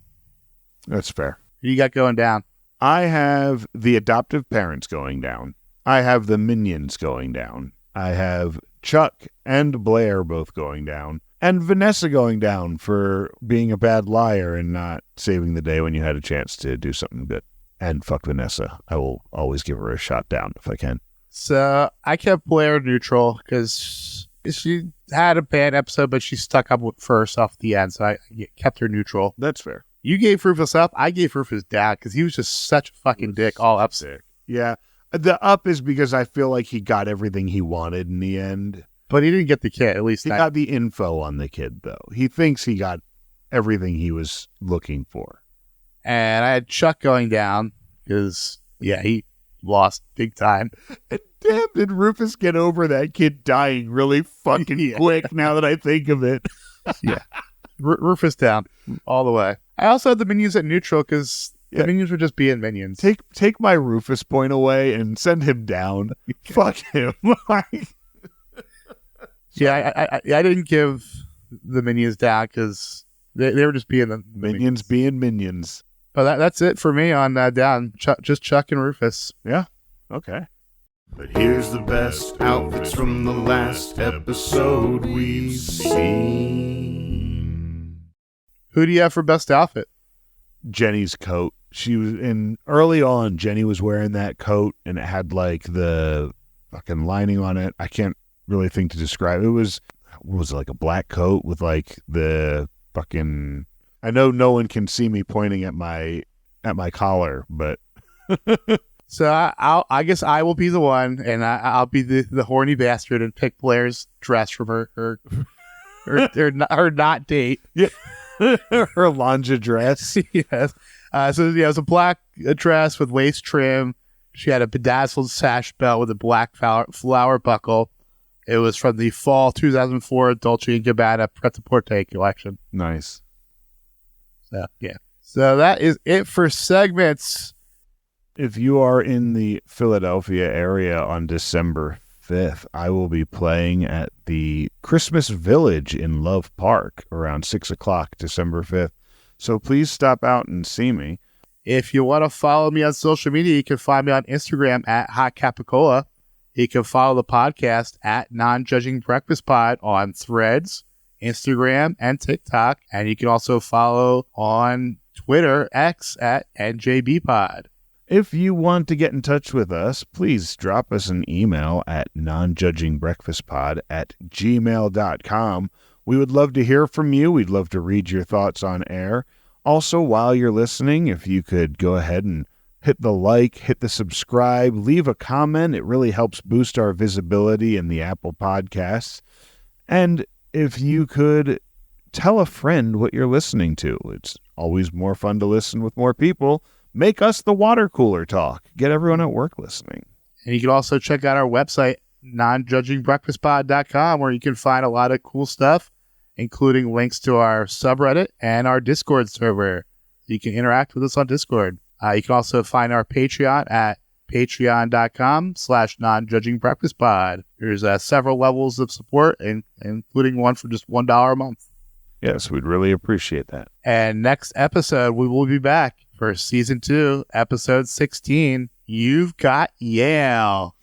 [SPEAKER 2] That's fair.
[SPEAKER 1] Who you got going down?
[SPEAKER 2] I have the adoptive parents going down. I have the minions going down. I have Chuck and Blair both going down. And Vanessa going down for being a bad liar and not saving the day when you had a chance to do something good. And fuck Vanessa. I will always give her a shot down if I can.
[SPEAKER 1] So I kept Blair neutral because she had a bad episode, but she stuck up first off the end. So I kept her neutral.
[SPEAKER 2] That's fair.
[SPEAKER 1] You gave Rufus up. I gave Rufus down because he was just such a fucking dick all episode.
[SPEAKER 2] Yeah. The up is because I feel like he got everything he wanted in the end.
[SPEAKER 1] But he didn't get the kid, at least.
[SPEAKER 2] He got the info on the kid, though. He thinks he got everything he was looking for.
[SPEAKER 1] And I had Chuck going down because, he lost big time.
[SPEAKER 2] And damn, did Rufus get over that kid dying really fucking quick now that I think of it.
[SPEAKER 1] Yeah. Rufus down all the way. I also had the minions at neutral because the minions were just being minions.
[SPEAKER 2] Take my Rufus point away and send him down. Fuck him.
[SPEAKER 1] I didn't give the minions down because they were just being the
[SPEAKER 2] minions being minions.
[SPEAKER 1] But that's it for me on down. Just Chuck and Rufus.
[SPEAKER 2] Yeah. Okay.
[SPEAKER 4] But here's the best outfits from the last episode we've seen.
[SPEAKER 1] Who do you have for best outfit?
[SPEAKER 2] Jenny's coat. She was early on. Jenny was wearing that coat and it had like the fucking lining on it. I can't really think to describe. It was like a black coat with like the fucking. I know no one can see me pointing at my collar, but
[SPEAKER 1] So I guess I will be the one, and I'll be the horny bastard and pick Blair's dress from her not date.
[SPEAKER 2] Yeah. Her lonja dress.
[SPEAKER 1] Yes. So yeah, it was a black dress with waist trim. She had a bedazzled sash belt with a black flower buckle. It was from the fall 2004 Dolce & Gabbana Pret-a-Porter collection.
[SPEAKER 2] Nice.
[SPEAKER 1] So yeah. So that is it for segments.
[SPEAKER 2] If you are in the Philadelphia area on December 5th, I will be playing at the Christmas Village in Love Park around 6 o'clock, December 5th. So please stop out and see me.
[SPEAKER 1] If you want to follow me on social media, you can find me on Instagram at Hot Capicola. You can follow the podcast at Non-Judging Breakfast Pod on Threads, Instagram, and TikTok. And you can also follow on Twitter, X, at NJBpod.
[SPEAKER 2] If you want to get in touch with us, please drop us an email at nonjudgingbreakfastpod@gmail.com. We would love to hear from you. We'd love to read your thoughts on air. Also, while you're listening, if you could go ahead and hit the like, hit the subscribe, leave a comment. It really helps boost our visibility in the Apple Podcasts. And if you could tell a friend what you're listening to. It's always more fun to listen with more people. Make us the water cooler talk. Get everyone at work listening.
[SPEAKER 1] And you can also check out our website, nonjudgingbreakfastpod.com, where you can find a lot of cool stuff, including links to our subreddit and our Discord server. You can interact with us on Discord. You can also find our Patreon at patreon.com/nonjudgingbreakfastpod. There's several levels of support, including one for just $1 a month.
[SPEAKER 2] Yes, we'd really appreciate that.
[SPEAKER 1] And next episode, we will be back for season 2, episode 16. You've got Yale.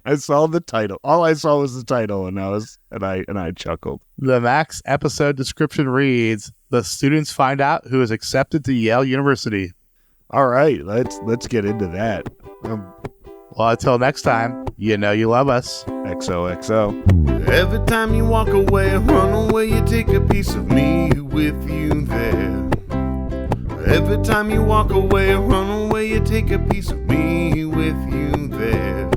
[SPEAKER 2] I saw the title. All I saw was the title, and I chuckled.
[SPEAKER 1] The Max episode description reads: the students find out who is accepted to Yale University.
[SPEAKER 2] All right, let's get into that.
[SPEAKER 1] Well, until next time, you know you love us.
[SPEAKER 2] XOXO.
[SPEAKER 4] Every time you walk away, run away, you take a piece of me with you there. Every time you walk away, run away, you take a piece of me with you there.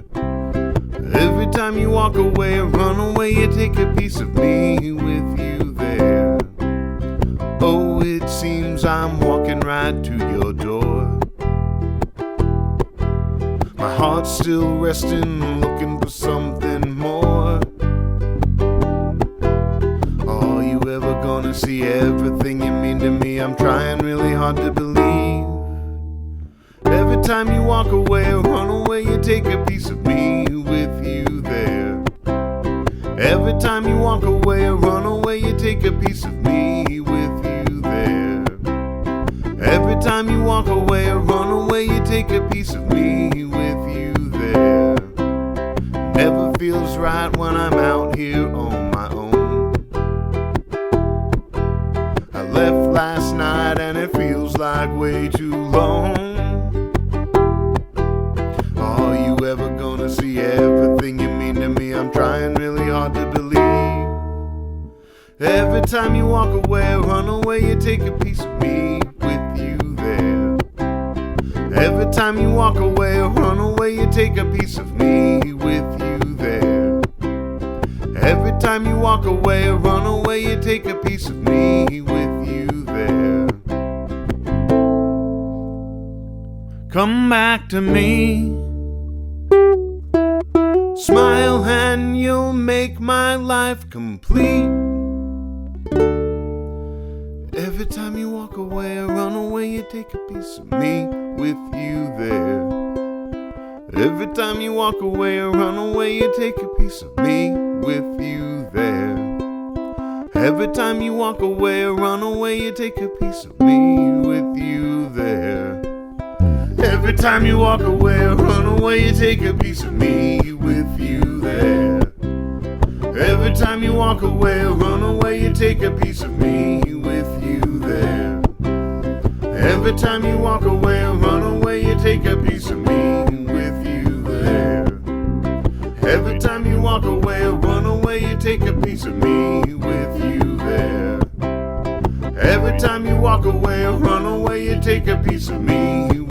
[SPEAKER 4] Every time you walk away, run away, you take a piece of me with you there. Oh, it seems I'm walking right to your door. My heart's still resting, looking for something more. Are you ever gonna see everything you mean to me? I'm trying really hard to believe. Every time you walk away, run away, you take a piece of me with you there. Every time you walk away, run away, you take a piece of me with you there. Every time you walk away, run away, you take a piece of me with you there. Never feels right when I'm out here on my own. I left last night and it feels like way too long. Are you ever gonna see everything you mean to me? I'm trying really hard to believe. Every time you walk away, run away, you take a piece of me with you there. Every time you walk away, run away, you take a piece of me with you there. Every time you walk away, run away, you take a piece of me with you there. Come back to me. Smile and you'll make my life complete. Every time you walk away, run away, you take a piece of me with you there. Every time you walk away, run away, you take a piece of me with you there. Every time you walk away, run away, you take a piece of me with you there. Every time you walk away, run away, you take a piece of me with you there. Every time you walk away, run away, you take a piece of me with you there. Every time you walk away, run away, you take a piece of me with you there. Every time you walk away, run away, you take a piece of me with you there. Every time you walk away, run away, you take a piece of me